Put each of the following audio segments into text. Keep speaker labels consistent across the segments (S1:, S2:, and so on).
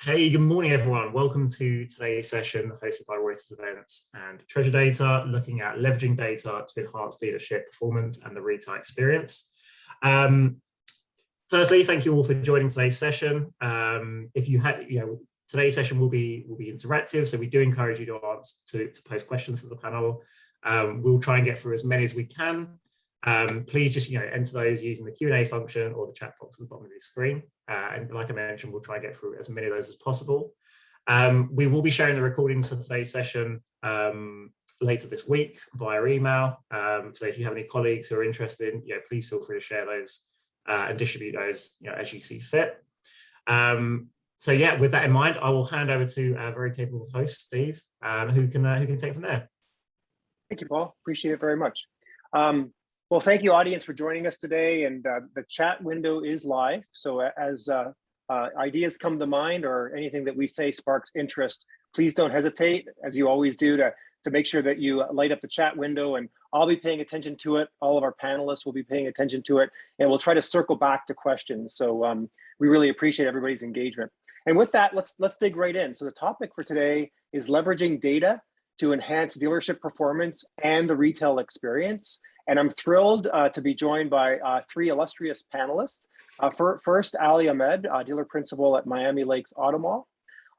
S1: Hey, good morning, everyone. Welcome to today's session hosted by Reuters Events and Treasure Data, looking at leveraging data to enhance dealership performance and the retail experience. Firstly, thank you all for joining today's session. If you had, today's session will be interactive, so we do encourage you to post questions to the panel. We'll try and get through as many as we can. Please just enter those using the Q&A function or the chat box at the bottom of your screen. And like I mentioned, we'll try and get through as many of those as possible. We will be sharing the recordings for today's session later this week via email. So if you have any colleagues who are interested, please feel free to share those and distribute those as you see fit. So yeah, with that in mind, I will hand over to our very capable host, Steve, who can take it from there.
S2: Thank you, Paul. Appreciate it very much. Well, thank you, audience, for joining us today. And the chat window is live. So as ideas come to mind or anything that we say sparks interest, please don't hesitate, as you always do, to make sure that you light up the chat window. And I'll be paying attention to it. All of our panelists will be paying attention to it. And we'll try to circle back to questions. So we really appreciate everybody's engagement. And with that, let's dig right in. So the topic for today is leveraging data to enhance dealership performance and the retail experience. And I'm thrilled to be joined by three illustrious panelists. First, Ali Ahmed, dealer principal at Miami Lakes Auto Mall,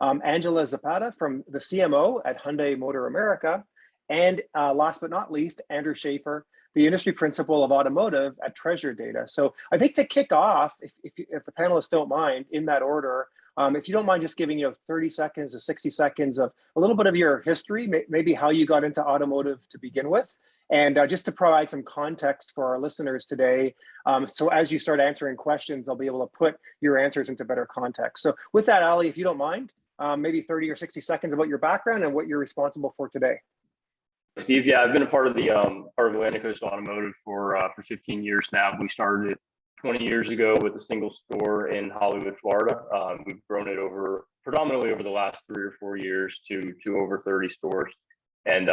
S2: Angela Zapata from the CMO at Hyundai Motor America, and last but not least, Andrew Schaefer, the industry principal of automotive at Treasure Data. So I think to kick off, if the panelists don't mind, in that order, if you don't mind just giving 30 seconds or 60 seconds of a little bit of your history, maybe how you got into automotive to begin with, and just to provide some context for our listeners today. So as you start answering questions, they'll be able to put your answers into better context. So with that, Ali, if you don't mind, maybe 30 or 60 seconds about your background and what you're responsible for today.
S3: Steve, yeah, I've been a part of the Atlantic Coast Automotive for 15 years now. We started it 20 years ago with a single store in Hollywood, Florida. We've grown it predominantly over the last 3 or 4 years to over 30 stores. And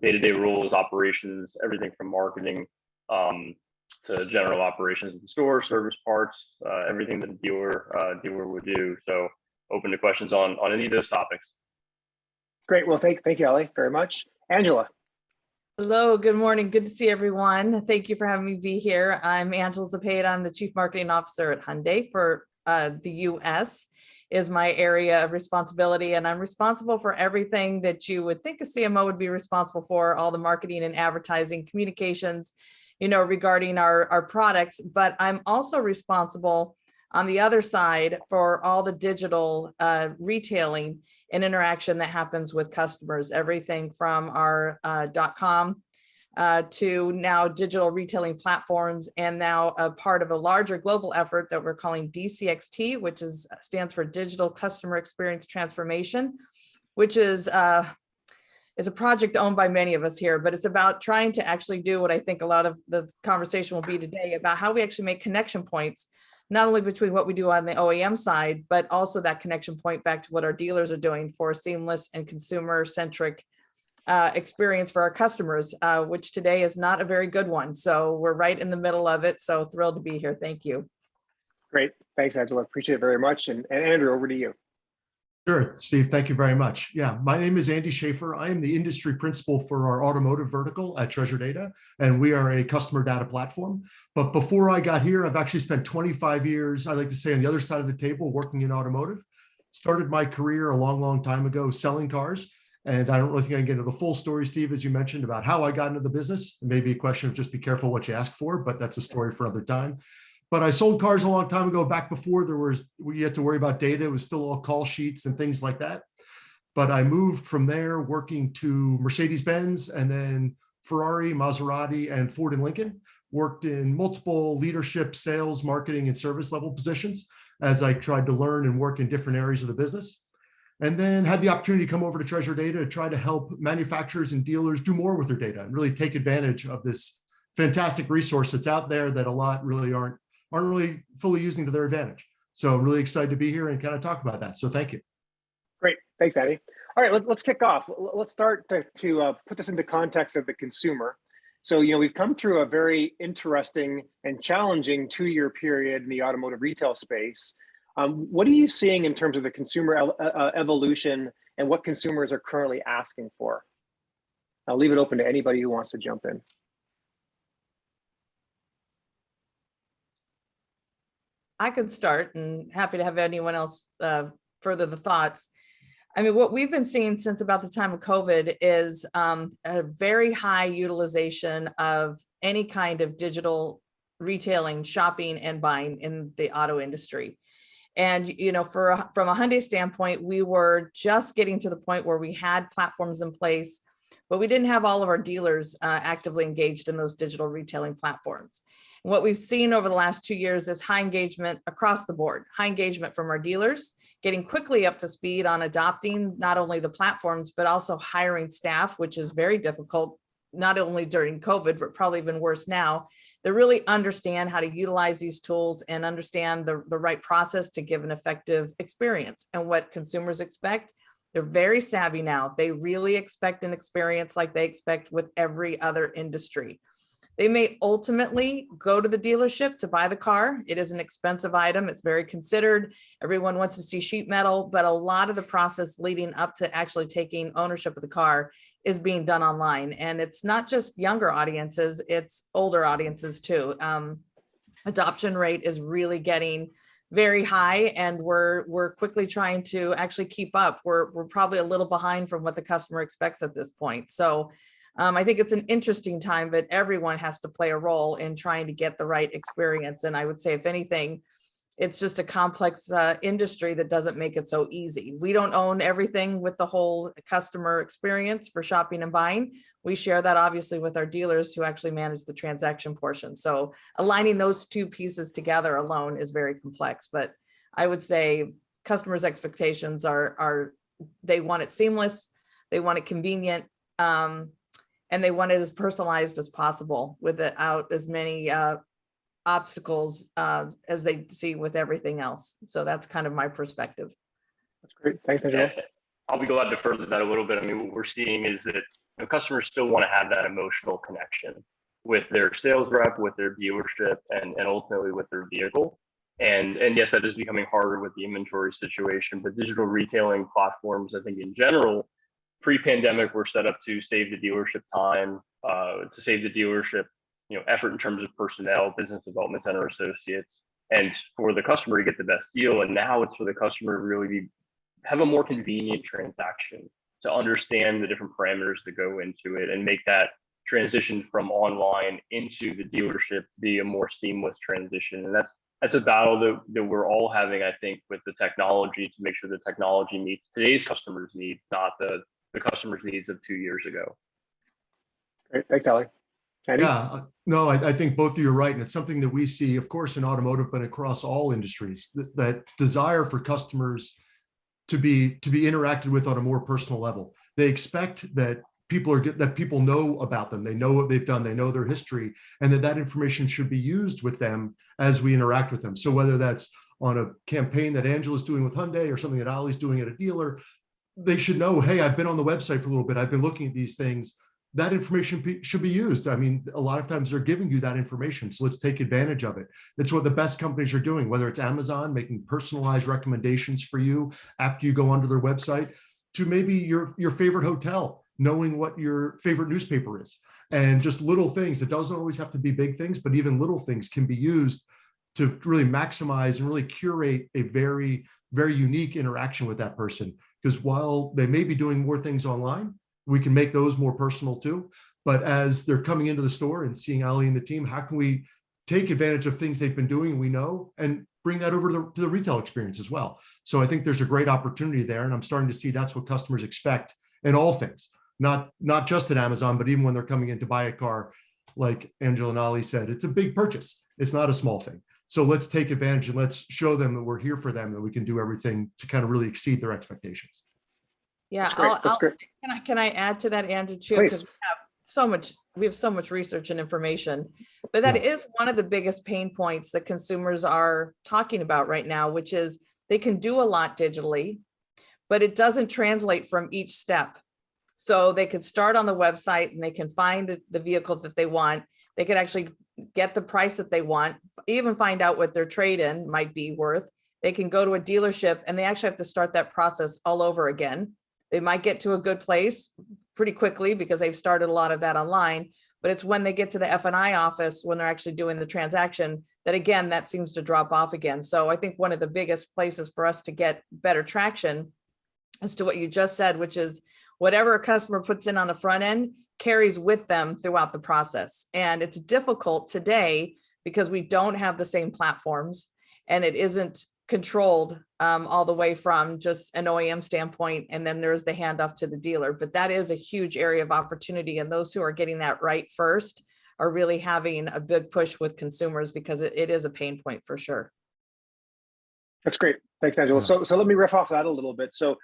S3: day-to-day roles, operations, everything from marketing to general operations of the store, service parts, everything that a dealer would do. So open to questions on any of those topics.
S2: Great. Well, thank you, Ali, very much. Angela.
S4: Hello, good morning. Good to see everyone. Thank you for having me be here. I'm Angela Zapata. I'm the Chief Marketing Officer at Hyundai for the US is my area of responsibility. And I'm responsible for everything that you would think a CMO would be responsible for, all the marketing and advertising communications, regarding our products. But I'm also responsible on the other side for all the digital retailing and interaction that happens with customers, everything from our .com to now digital retailing platforms, and now a part of a larger global effort that we're calling DCXT, which stands for Digital Customer Experience Transformation, which is a project owned by many of us here, but it's about trying to actually do what I think a lot of the conversation will be today about how we actually make connection points, not only between what we do on the OEM side, but also that connection point back to what our dealers are doing for a seamless and consumer-centric experience for our customers, which today is not a very good one. So we're right in the middle of it. So thrilled to be here. Thank you.
S2: Great. Thanks, Angela. Appreciate it very much. And Andrew, over to you.
S5: Sure, Steve, thank you very much. Yeah, my name is Andy Schaefer. I am the industry principal for our automotive vertical at Treasure Data, and we are a customer data platform. But before I got here, I've actually spent 25 years, I like to say, on the other side of the table working in automotive. Started my career a long, long time ago selling cars. And I don't really think I can get into the full story, Steve, as you mentioned, about how I got into the business. It may be a question of just be careful what you ask for, but that's a story for another time. But I sold cars a long time ago, back before we had to worry about data. It was still all call sheets and things like that. But I moved from there working to Mercedes-Benz and then Ferrari, Maserati, and Ford and Lincoln. Worked in multiple leadership, sales, marketing, and service level positions as I tried to learn and work in different areas of the business. And then had the opportunity to come over to Treasure Data to try to help manufacturers and dealers do more with their data and really take advantage of this fantastic resource that's out there that a lot really aren't really fully using to their advantage. So I'm really excited to be here and kind of talk about that. So thank you.
S2: Great. Thanks, Andy. All right, let's kick off. Let's start to put this into context of the consumer. So, we've come through a very interesting and challenging 2-year period in the automotive retail space. What are you seeing in terms of the consumer evolution and what consumers are currently asking for? I'll leave it open to anybody who wants to jump in.
S4: I could start, and happy to have anyone else further the thoughts. I mean, what we've been seeing since about the time of COVID is a very high utilization of any kind of digital retailing, shopping, and buying in the auto industry. And, you know, from a Hyundai standpoint, we were just getting to the point where we had platforms in place, but we didn't have all of our dealers actively engaged in those digital retailing platforms. And what we've seen over the last 2 years is high engagement across the board, high engagement from our dealers, getting quickly up to speed on adopting not only the platforms, but also hiring staff, which is very difficult, not only during COVID, but probably even worse now. They really understand how to utilize these tools and understand the right process to give an effective experience. And what consumers expect, they're very savvy now. They really expect an experience like they expect with every other industry. They may ultimately go to the dealership to buy the car. It is an expensive item. It's very considered. Everyone wants to see sheet metal, but a lot of the process leading up to actually taking ownership of the car is being done online. And it's not just younger audiences, it's older audiences too. Adoption rate is really getting very high, and we're quickly trying to actually keep up. We're probably a little behind from what the customer expects at this point. So I think it's an interesting time, but everyone has to play a role in trying to get the right experience. And I would say, if anything, it's just a complex industry that doesn't make it so easy. We don't own everything with the whole customer experience for shopping and buying. We share that obviously with our dealers who actually manage the transaction portion. So aligning those two pieces together alone is very complex. But I would say customers' expectations are they want it seamless, they want it convenient, and they want it as personalized as possible without as many obstacles as they see with everything else. So that's kind of my perspective.
S2: That's great. Thanks, Angela.
S3: I'll be glad to further that a little bit. I mean, what we're seeing is that customers still want to have that emotional connection with their sales rep, with their dealership, and ultimately with their vehicle. And yes, that is becoming harder with the inventory situation, but digital retailing platforms, I think in general, pre-pandemic, were set up to save the dealership time, to save the dealership, effort in terms of personnel, business development center associates, and for the customer to get the best deal. And now it's for the customer to really have a more convenient transaction, to understand the different parameters that go into it and make that transition from online into the dealership to be a more seamless transition. And that's a battle that we're all having, I think, with the technology, to make sure the technology meets today's customers' needs, not the customers' needs of 2 years ago.
S2: Great. Thanks, Ali. Andy?
S5: Yeah, no, I think both of you are right. And it's something that we see, of course, in automotive, but across all industries, that desire for customers to be interacted with on a more personal level. They expect that people know about them. They know what they've done. They know their history, and that information should be used with them as we interact with them. So whether that's on a campaign that Angela's doing with Hyundai or something that Ali's doing at a dealer, they should know, hey, I've been on the website for a little bit. I've been looking at these things. That information should be used. I mean, a lot of times they're giving you that information. So let's take advantage of it. That's what the best companies are doing, whether it's Amazon making personalized recommendations for you after you go onto their website, to maybe your favorite hotel, knowing what your favorite newspaper is, and just little things. It doesn't always have to be big things, but even little things can be used to really maximize and really curate a very, very unique interaction with that person. Because while they may be doing more things online, we can make those more personal too. But as they're coming into the store and seeing Ali and the team, how can we take advantage of things they've been doing and we know, and bring that over to the retail experience as well? So I think there's a great opportunity there. And I'm starting to see that's what customers expect in all things, not just at Amazon, but even when they're coming in to buy a car, like Angela and Ali said, it's a big purchase. It's not a small thing. So let's take advantage and let's show them that we're here for them, that we can do everything to kind of really exceed their expectations.
S4: Yeah,
S2: That's great.
S4: Can I add to that, Andrew, too?
S2: Please.
S4: Because we have so much research and information, but that is one of the biggest pain points that consumers are talking about right now, which is they can do a lot digitally, but it doesn't translate from each step. So they could start on the website and they can find the vehicle that they want. They could actually get the price that they want, even find out what their trade-in might be worth. they can go to a dealership and they actually have to start that process all over again. They might get to a good place pretty quickly because they've started a lot of that online, but it's when they get to the F&I office, when they're actually doing the transaction, that again, that seems to drop off again. So I think one of the biggest places for us to get better traction as to what you just said, which is whatever a customer puts in on the front end carries with them throughout the process. And it's difficult today because we don't have the same platforms and it isn't controlled all the way from just an OEM standpoint. And then there's the handoff to the dealer, but that is a huge area of opportunity. And those who are getting that right first are really having a big push with consumers because it is a pain point for sure.
S2: That's great. Thanks, Angela.
S5: Yeah.
S2: So let me riff off that a little bit. So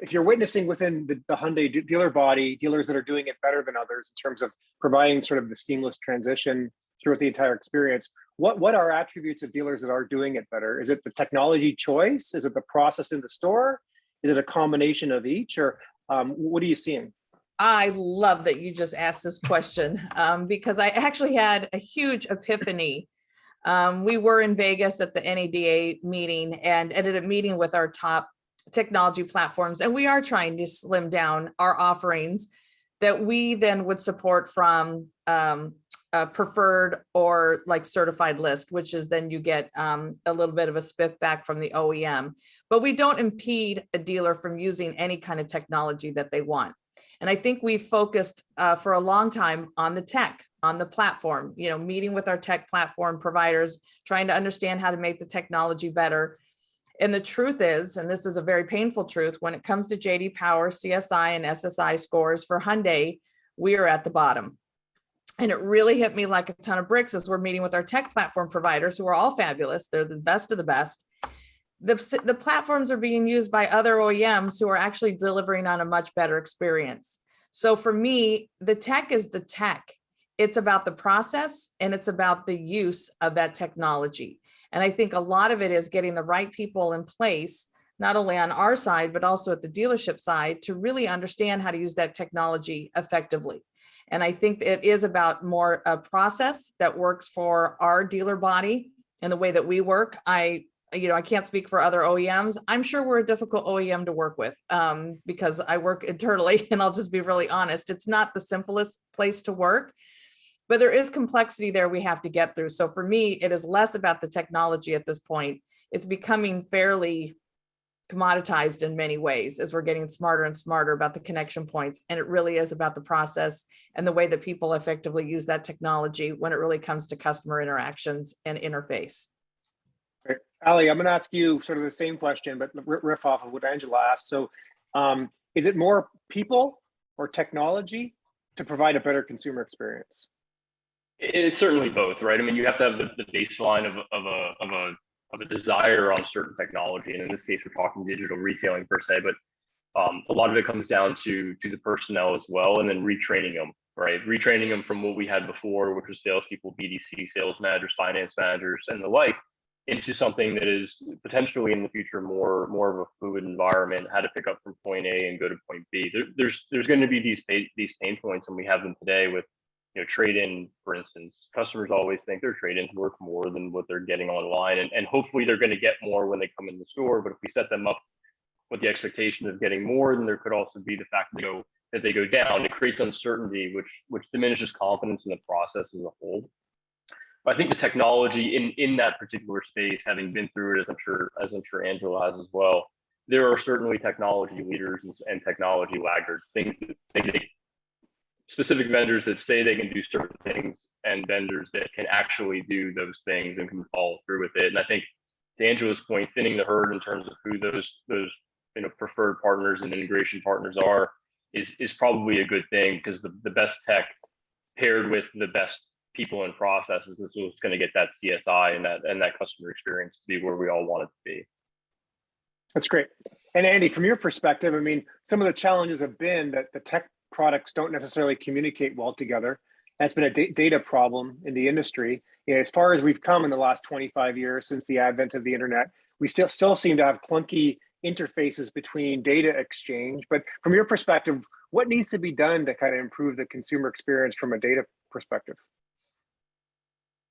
S2: if you're witnessing within the Hyundai dealer body, dealers that are doing it better than others in terms of providing sort of the seamless transition throughout the entire experience, what are attributes of dealers that are doing it better? Is it the technology choice? Is it the process in the store? Is it a combination of each? Or what are you seeing?
S4: I love that you just asked this question because I actually had a huge epiphany. We were in Vegas at the NADA meeting and ended up meeting with our top technology platforms. And we are trying to slim down our offerings that we then would support from a preferred or like certified list, which is then you get a little bit of a spiff back from the OEM, but we don't impede a dealer from using any kind of technology that they want. And I think we focused for a long time on the tech, on the platform, meeting with our tech platform providers, trying to understand how to make the technology better. And the truth is, and this is a very painful truth, when it comes to JD Power, CSI, and SSI scores for Hyundai, we are at the bottom. And it really hit me like a ton of bricks as we're meeting with our tech platform providers who are all fabulous. They're the best of the best. The platforms are being used by other OEMs who are actually delivering on a much better experience. So for me, the tech is the tech. It's about the process and it's about the use of that technology. And I think a lot of it is getting the right people in place, not only on our side, but also at the dealership side to really understand how to use that technology effectively. And I think it is about more a process that works for our dealer body and the way that we work. I can't speak for other OEMs. I'm sure we're a difficult OEM to work with because I work internally and I'll just be really honest. It's not the simplest place to work, but there is complexity there we have to get through. So for me, it is less about the technology at this point. It's becoming fairly commoditized in many ways as we're getting smarter and smarter about the connection points. And it really is about the process and the way that people effectively use that technology when it really comes to customer interactions and interface.
S2: Great. Ali, I'm going to ask you sort of the same question, but riff off of what Angela asked. So is it more people or technology to provide a better consumer experience?
S3: It's certainly both, right? I mean, you have to have the baseline of a desire on certain technology, and in this case, we're talking digital retailing per se. But a lot of it comes down to the personnel as well, and then retraining them, right? Retraining them from what we had before, which was salespeople, BDC, sales managers, finance managers, and the like, into something that is potentially in the future more of a fluid environment, how to pick up from point A and go to point B. There's going to be these pain points, and we have them today with trade-in, for instance. Customers always think their trade-ins worth more than what they're getting online, and hopefully they're going to get more when they come in the store. But if we set them up with the expectation of getting more, then there could also be the fact that they go down. It creates uncertainty, which diminishes confidence in the process as a whole. But I think the technology in that particular space, having been through it, as I'm sure Angela has as well, there are certainly technology leaders and technology laggards, things that say specific vendors that say they can do certain things, and vendors that can actually do those things and can follow through with it. And I think, to Angela's point, thinning the herd in terms of who those preferred partners and integration partners are is probably a good thing, because the best tech paired with the best people and processes is what's going to get that CSI and that customer experience to be where we all want it to be.
S2: That's great. And Andy, from your perspective, I mean, some of the challenges have been that the tech products don't necessarily communicate well together. That's been a data problem in the industry. As far as we've come in the last 25 years since the advent of the internet, we still seem to have clunky interfaces between data exchange. But from your perspective, what needs to be done to kind of improve the consumer experience from a data perspective?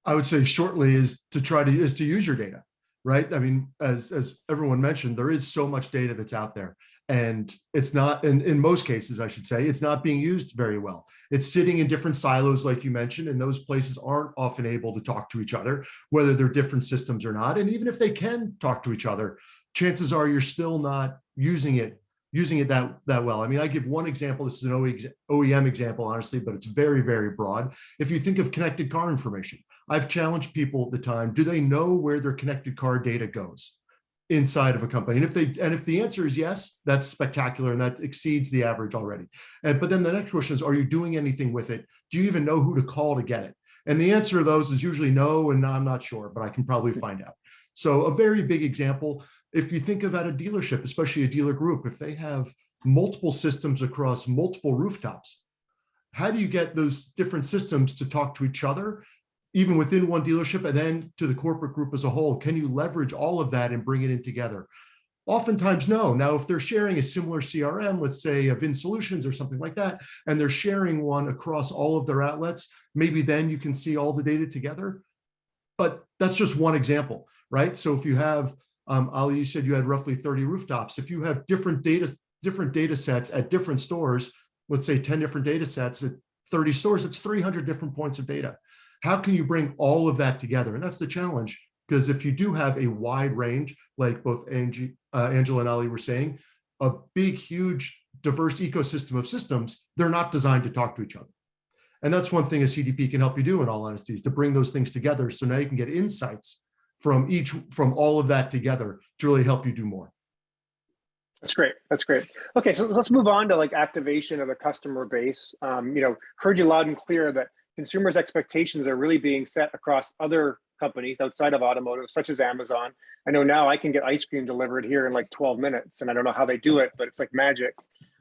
S5: I would say shortly is to use your data, right? I mean, as everyone mentioned, there is so much data that's out there. And it's not, in most cases, I should say, it's not being used very well. It's sitting in different silos, like you mentioned, and those places aren't often able to talk to each other, whether they're different systems or not. And even if they can talk to each other, chances are you're still not using it that well. I mean, I give one example. This is an OEM example, honestly, but it's very, very broad. If you think of connected car information, I've challenged people at the time, do they know where their connected car data goes inside of a company? And if the answer is yes, that's spectacular, and that exceeds the average already. But then the next question is, are you doing anything with it? Do you even know who to call to get it? And the answer to those is usually no, and I'm not sure, but I can probably find out. So a very big example, if you think about a dealership, especially a dealer group, if they have multiple systems across multiple rooftops, how do you get those different systems to talk to each other, even within one dealership, and then to the corporate group as a whole? Can you leverage all of that and bring it in together? Oftentimes, no. Now, if they're sharing a similar CRM, let's say a VinSolutions or something like that, and they're sharing one across all of their outlets, maybe then you can see all the data together. But that's just one example, right? So if you have, Ali, you said you had roughly 30 rooftops. If you have different data sets at different stores, let's say 10 different data sets at 30 stores, it's 300 different points of data. How can you bring all of that together? And that's the challenge, because if you do have a wide range, like both Angela and Ali were saying, a big, huge, diverse ecosystem of systems, they're not designed to talk to each other. And that's one thing a CDP can help you do, in all honesty, is to bring those things together. So now you can get insights from all of that together to really help you do more.
S2: That's great. That's great. Okay, so let's move on to like activation of the customer base. Heard you loud and clear that consumers' expectations are really being set across other companies outside of automotive, such as Amazon. I know now I can get ice cream delivered here in like 12 minutes, and I don't know how they do it, but it's like magic.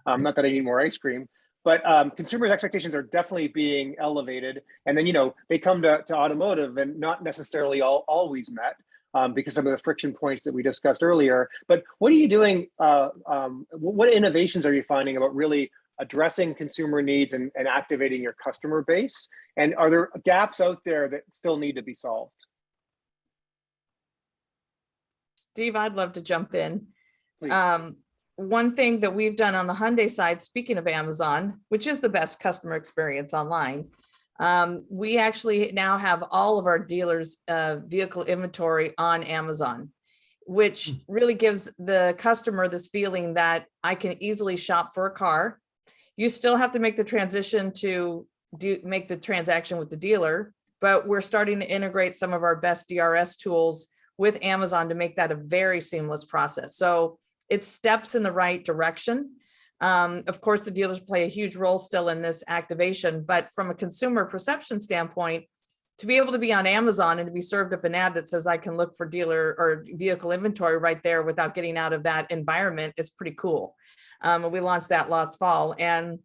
S2: Not that I need more ice cream, but consumers' expectations are definitely being elevated. And then, they come to automotive and not necessarily always met because some of the friction points that we discussed earlier. But what are you doing? What innovations are you finding about really addressing consumer needs and activating your customer base? And are there gaps out there that still need to be solved?
S4: Steve, I'd love to jump in.
S2: Please.
S4: One thing that we've done on the Hyundai side, speaking of Amazon, which is the best customer experience online, we actually now have all of our dealers' vehicle inventory on Amazon, which really gives the customer this feeling that I can easily shop for a car. You still have to make the transition to make the transaction with the dealer, but we're starting to integrate some of our best DRS tools with Amazon to make that a very seamless process. So it's steps in the right direction. Of course, the dealers play a huge role still in this activation, but from a consumer perception standpoint, to be able to be on Amazon and to be served up an ad that says I can look for dealer or vehicle inventory right there without getting out of that environment is pretty cool. We launched that last fall, and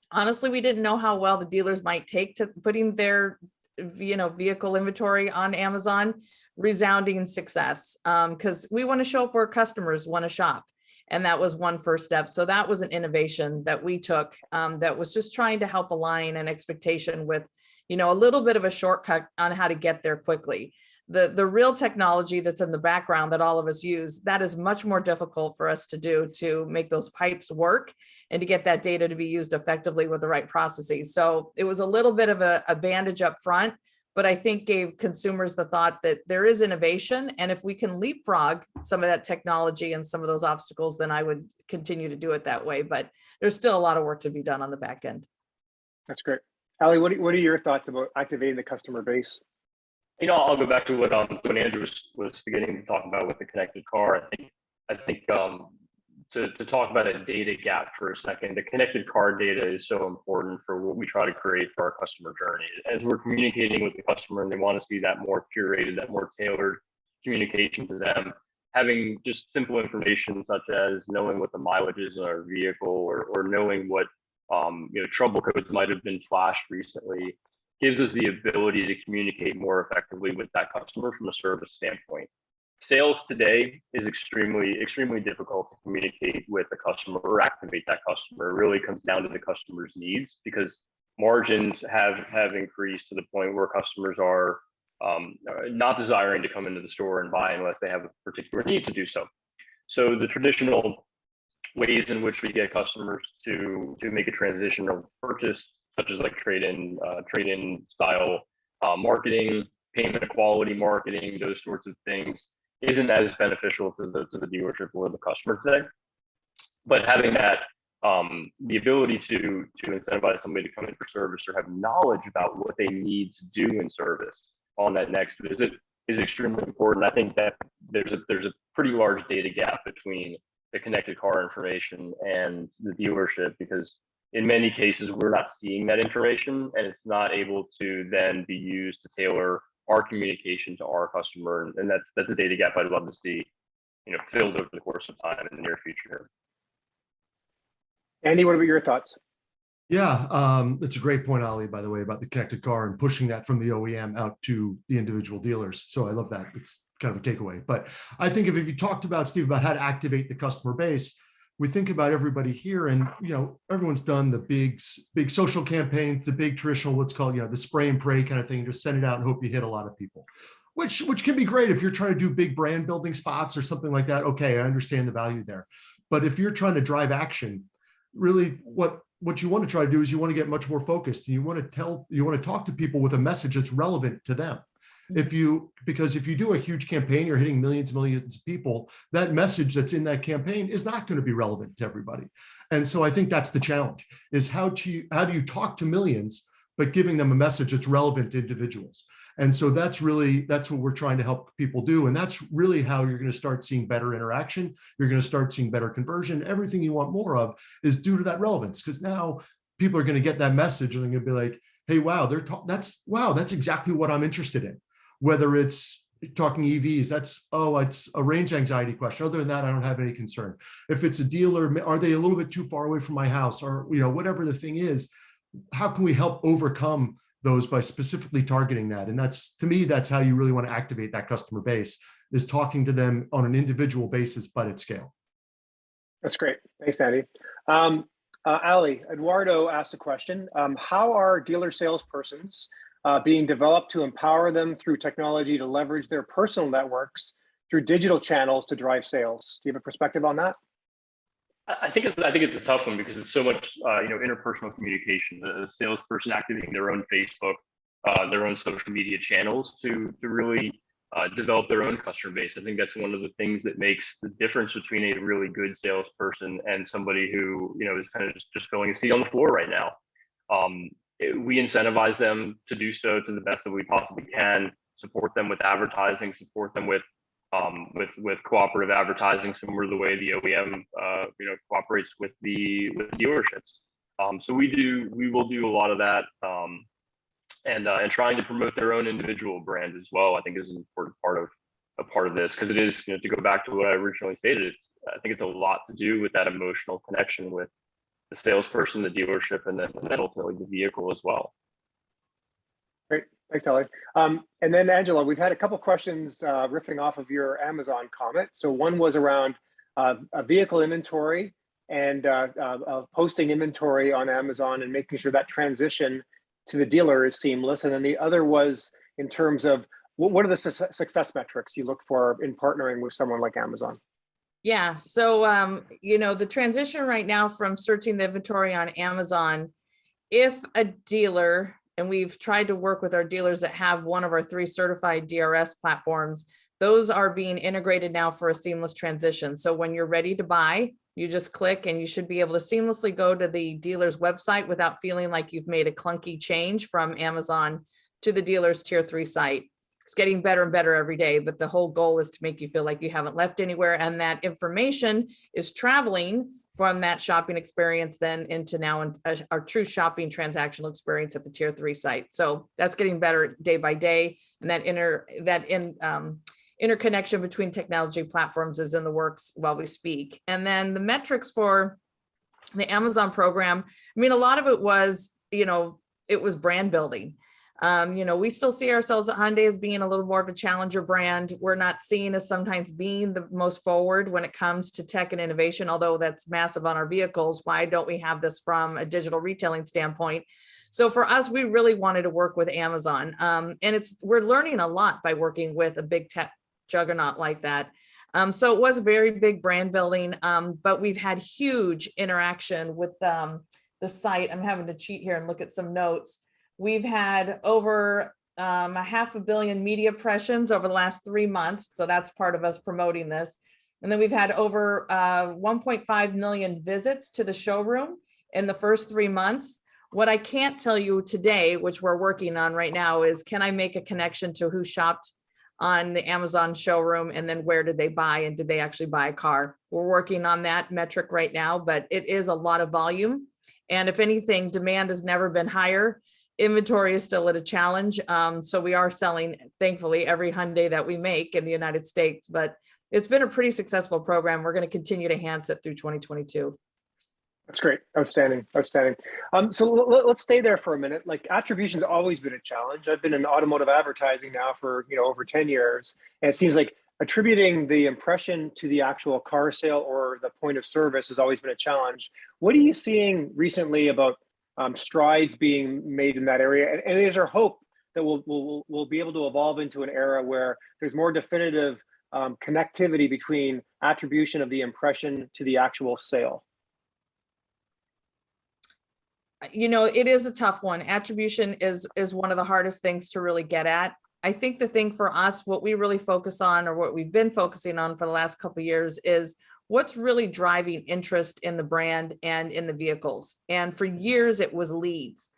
S4: honestly, we didn't know how well the dealers might take to putting their vehicle inventory on Amazon. Resounding success, because we want to show up where customers want to shop. And that was one first step. So that was an innovation that we took that was just trying to help align an expectation with, a little bit of a shortcut on how to get there quickly. The real technology that's in the background that all of us use, that is much more difficult for us to do, to make those pipes work and to get that data to be used effectively with the right processes. So it was a little bit of a bandage up front, but I think gave consumers the thought that there is innovation. And if we can leapfrog some of that technology and some of those obstacles, then I would continue to do it that way. But there's still a lot of work to be done on the back end.
S2: That's great. Ali, what are your thoughts about activating the customer base?
S3: I'll go back to what Andrew was beginning to talk about with the connected car. I think to talk about a data gap for a second, the connected car data is so important for what we try to create for our customer journey. As we're communicating with the customer and they want to see that more curated, that more tailored communication to them, having just simple information such as knowing what the mileage is in our vehicle or knowing what trouble codes might have been flashed recently gives us the ability to communicate more effectively with that customer from a service standpoint. Sales today is extremely difficult to communicate with the customer or activate that customer. It really comes down to the customer's needs, because margins have increased to the point where customers are not desiring to come into the store and buy unless they have a particular need to do so. So the traditional ways in which we get customers to make a transitional purchase, such as like trade-in style marketing, payment equality marketing, those sorts of things, isn't as beneficial to the dealership or the customer today. But having that the ability to incentivize somebody to come in for service or have knowledge about what they need to do in service on that next visit is extremely important. I think that there's a pretty large data gap between the connected car information and the dealership, because in many cases we're not seeing that information, and it's not able to then be used to tailor our communication to our customer, and that's a data gap I'd love to see, filled over the course of time in the near future here.
S2: Andy, what about your thoughts?
S5: Yeah, it's a great point, Ali, by the way, about the connected car and pushing that from the OEM out to the individual dealers. So I love that. It's kind of a takeaway. But I think if you talked about, Steve, about how to activate the customer base, we think about everybody here, and everyone's done the big social campaigns, the big traditional, what's called, the spray and pray kind of thing, just send it out and hope you hit a lot of people, which can be great if you're trying to do big brand building spots or something like that. Okay, I understand the value there. But if you're trying to drive action, really what you want to try to do is you want to get much more focused, and you want to talk to people with a message that's relevant to them. Because if you do a huge campaign, you're hitting millions and millions of people, that message that's in that campaign is not going to be relevant to everybody. And so I think that's the challenge, is how do you talk to millions, but giving them a message that's relevant to individuals. And so that's what we're trying to help people do. And that's really how you're going to start seeing better interaction. You're going to start seeing better conversion. Everything you want more of is due to that relevance, because now people are going to get that message and they're going to be like, hey, wow, that's exactly what I'm interested in. Whether it's talking EVs, it's a range anxiety question. Other than that, I don't have any concern. If it's a dealer, are they a little bit too far away from my house, or whatever the thing is, how can we help overcome those by specifically targeting that? And to me, that's how you really want to activate that customer base, is talking to them on an individual basis, but at scale.
S2: That's great. Thanks, Andy. Ali, Eduardo asked a question. How are dealer salespersons being developed to empower them through technology to leverage their personal networks through digital channels to drive sales? Do you have a perspective on that?
S3: I think it's a tough one, because it's so much interpersonal communication. The salesperson activating their own Facebook, their own social media channels to really develop their own customer base. I think that's one of the things that makes the difference between a really good salesperson and somebody who is kind of just filling a seat on the floor right now. We incentivize them to do so to the best that we possibly can. Support them with advertising. Support them with cooperative advertising, similar to the way the OEM cooperates with the dealerships. So we will do a lot of that, and trying to promote their own individual brand as well, I think, is an important part of this, because it is, to go back to what I originally stated, I think it's a lot to do with that emotional connection with the salesperson, the dealership, and then ultimately the vehicle as well.
S2: Great, thanks, Ali. And then Angela, we've had a couple questions riffing off of your Amazon comment. So one was around a vehicle inventory and posting inventory on Amazon and making sure that transition to the dealer is seamless. And then the other was in terms of what are the success metrics you look for in partnering with someone like Amazon?
S4: Yeah, so the transition right now from searching the inventory on Amazon, if a dealer, and we've tried to work with our dealers that have one of our 3 certified DRS platforms, those are being integrated now for a seamless transition. So when you're ready to buy, you just click and you should be able to seamlessly go to the dealer's website without feeling like you've made a clunky change from Amazon to the dealer's tier 3 site. It's getting better and better every day, but the whole goal is to make you feel like you haven't left anywhere, and that information is traveling from that shopping experience then into now our true shopping transactional experience at the tier 3 site. So that's getting better day by day, and that interconnection between technology platforms is in the works while we speak. And then the metrics for the Amazon program, I mean, a lot of it was, it was brand building. We still see ourselves at Hyundai as being a little more of a challenger brand. We're not seen as sometimes being the most forward when it comes to tech and innovation, although that's massive on our vehicles. Why don't we have this from a digital retailing standpoint? So for us, we really wanted to work with Amazon. And we're learning a lot by working with a big tech juggernaut like that. So it was very big brand building, but we've had huge interaction with the site. I'm having to cheat here and look at some notes. We've had over 500 million media impressions over the last 3 months. So that's part of us promoting this. And then we've had over 1.5 million visits to the showroom in the first 3 months. What I can't tell you today, which we're working on right now, is can I make a connection to who shopped on the Amazon showroom and then where did they buy and did they actually buy a car? We're working on that metric right now, but it is a lot of volume. And if anything, demand has never been higher. Inventory is still at a challenge. So we are selling, thankfully, every Hyundai that we make in the United States, but it's been a pretty successful program. We're going to continue to enhance it through 2022.
S2: That's great. Outstanding. Outstanding. So let's stay there for a minute. Like, attribution's always been a challenge. I've been in automotive advertising now for, over 10 years. And it seems like attributing the impression to the actual car sale or the point of service has always been a challenge. What are you seeing recently about strides being made in that area? And is there hope that we'll be able to evolve into an era where there's more definitive connectivity between attribution of the impression to the actual sale?
S4: It is a tough one. Attribution is one of the hardest things to really get at. I think the thing for us, what we really focus on, or what we've been focusing on for the last couple of years, is what's really driving interest in the brand and in the vehicles. And for years, it was leads.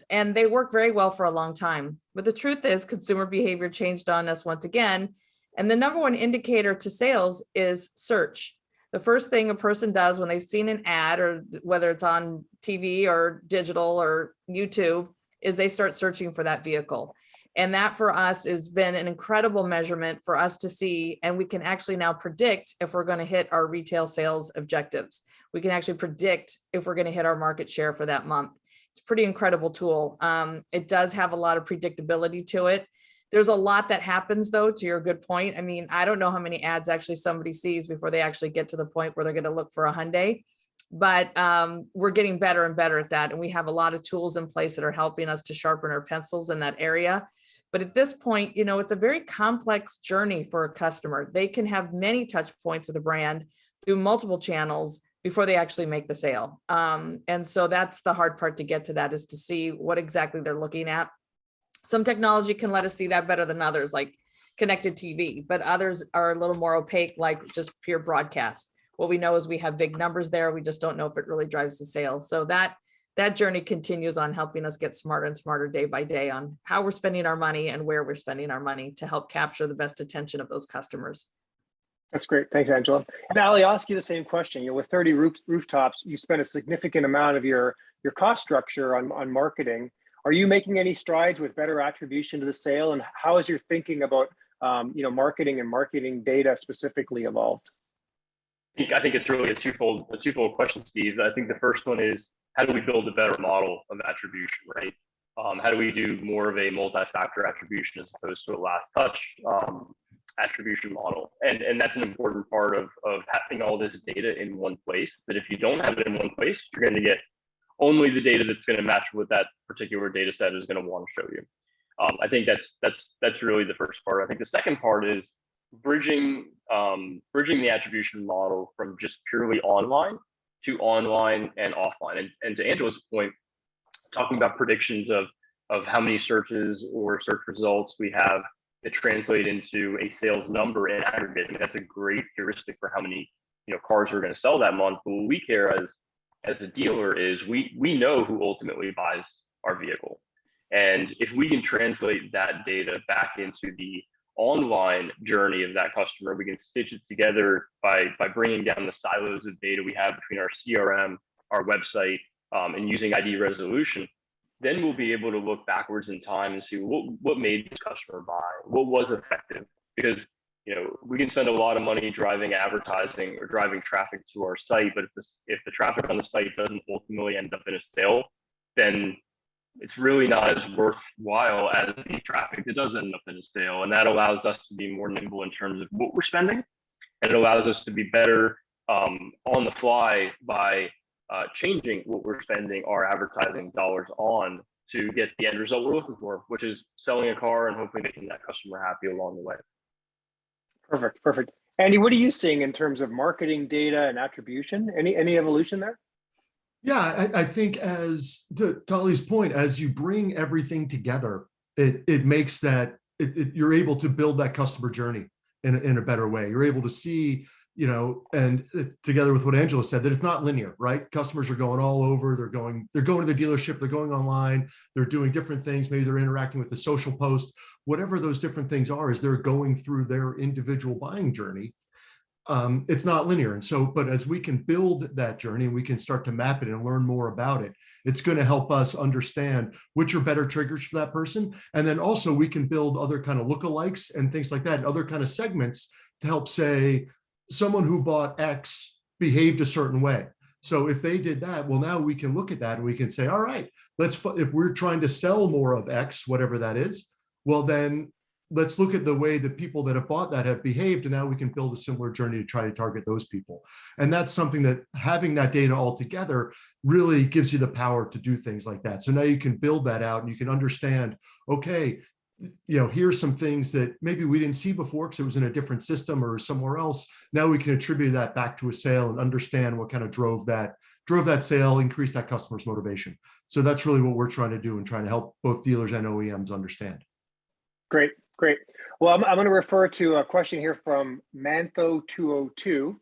S4: And they work very well for a long time. But the truth is, consumer behavior changed on us once again. And the number one indicator to sales is search. The first thing a person does when they've seen an ad, or whether it's on TV or digital or YouTube, is they start searching for that vehicle. And that for us has been an incredible measurement for us to see. And we can actually now predict if we're going to hit our retail sales objectives. We can actually predict if we're going to hit our market share for that month. It's a pretty incredible tool. It does have a lot of predictability to it. There's a lot that happens, though, to your good point. I mean, I don't know how many ads actually somebody sees before they actually get to the point where they're going to look for a Hyundai. But we're getting better and better at that. And we have a lot of tools in place that are helping us to sharpen our pencils in that area. But at this point, it's a very complex journey for a customer. They can have many touch points with a brand through multiple channels before they actually make the sale. And so that's the hard part to get to that, is to see what exactly they're looking at. Some technology can let us see that better than others, like connected TV, but others are a little more opaque, like just pure broadcast. What we know is we have big numbers there. We just don't know if it really drives the sale. So that journey continues on helping us get smarter and smarter day by day on how we're spending our money and where we're spending our money to help capture the best attention of those customers.
S2: That's great. Thanks, Angela. And Ali, I'll ask you the same question. With 30 rooftops, you spend a significant amount of your cost structure on marketing. Are you making any strides with better attribution to the sale? And how is your thinking about marketing and marketing data specifically evolved?
S3: I think it's really a twofold question, Steve. I think the first one is, how do we build a better model of attribution, right? How do we do more of a multi-factor attribution as opposed to a last touch attribution model? And that's an important part of having all this data in one place. That if you don't have it in one place, you're going to get only the data that's going to match what that particular data set is going to want to show you. I think that's really the first part. I think the second part is bridging the attribution model from just purely online to online and offline. And to Angela's point, talking about predictions of how many searches or search results we have that translate into a sales number in aggregate. I mean, that's a great heuristic for how many cars we're going to sell that month. But what we care as a dealer is we know who ultimately buys our vehicle. And if we can translate that data back into the online journey of that customer, we can stitch it together by bringing down the silos of data we have between our CRM, our website, and using ID resolution. Then we'll be able to look backwards in time and see what made this customer buy, what was effective. Because we can spend a lot of money driving advertising or driving traffic to our site, but if the traffic on the site doesn't ultimately end up in a sale, then it's really not as worthwhile as the traffic that does end up in a sale. And that allows us to be more nimble in terms of what we're spending. And it allows us to be better on the fly by changing what we're spending our advertising dollars on to get the end result we're looking for, which is selling a car and hopefully making that customer happy along the way.
S2: Perfect, perfect. Andy, what are you seeing in terms of marketing data and attribution? Any evolution there?
S5: Yeah, I think as to Ollie's point, as you bring everything together, it makes that you're able to build that customer journey in a better way. You're able to see, and together with what Angela said, that it's not linear, right? Customers are going all over. They're going to the dealership. They're going online. They're doing different things. Maybe they're interacting with the social post. Whatever those different things are, as they're going through their individual buying journey. It's not linear. And so, but as we can build that journey and we can start to map it and learn more about it, it's going to help us understand which are better triggers for that person. And then also we can build other kind of lookalikes and things like that, and other kind of segments to help say someone who bought X behaved a certain way. So if they did that, well, now we can look at that and we can say, all right, if we're trying to sell more of X, whatever that is, well, then let's look at the way that people that have bought that have behaved, and now we can build a similar journey to try to target those people. And that's something that having that data all together really gives you the power to do things like that. So now you can build that out and you can understand, okay, here's some things that maybe we didn't see before because it was in a different system or somewhere else. Now we can attribute that back to a sale and understand what kind of drove that sale, increase that customer's motivation. So that's really what we're trying to do and trying to help both dealers and OEMs understand.
S2: Great. Great. Well, I'm going to refer to a question here from Mantho202.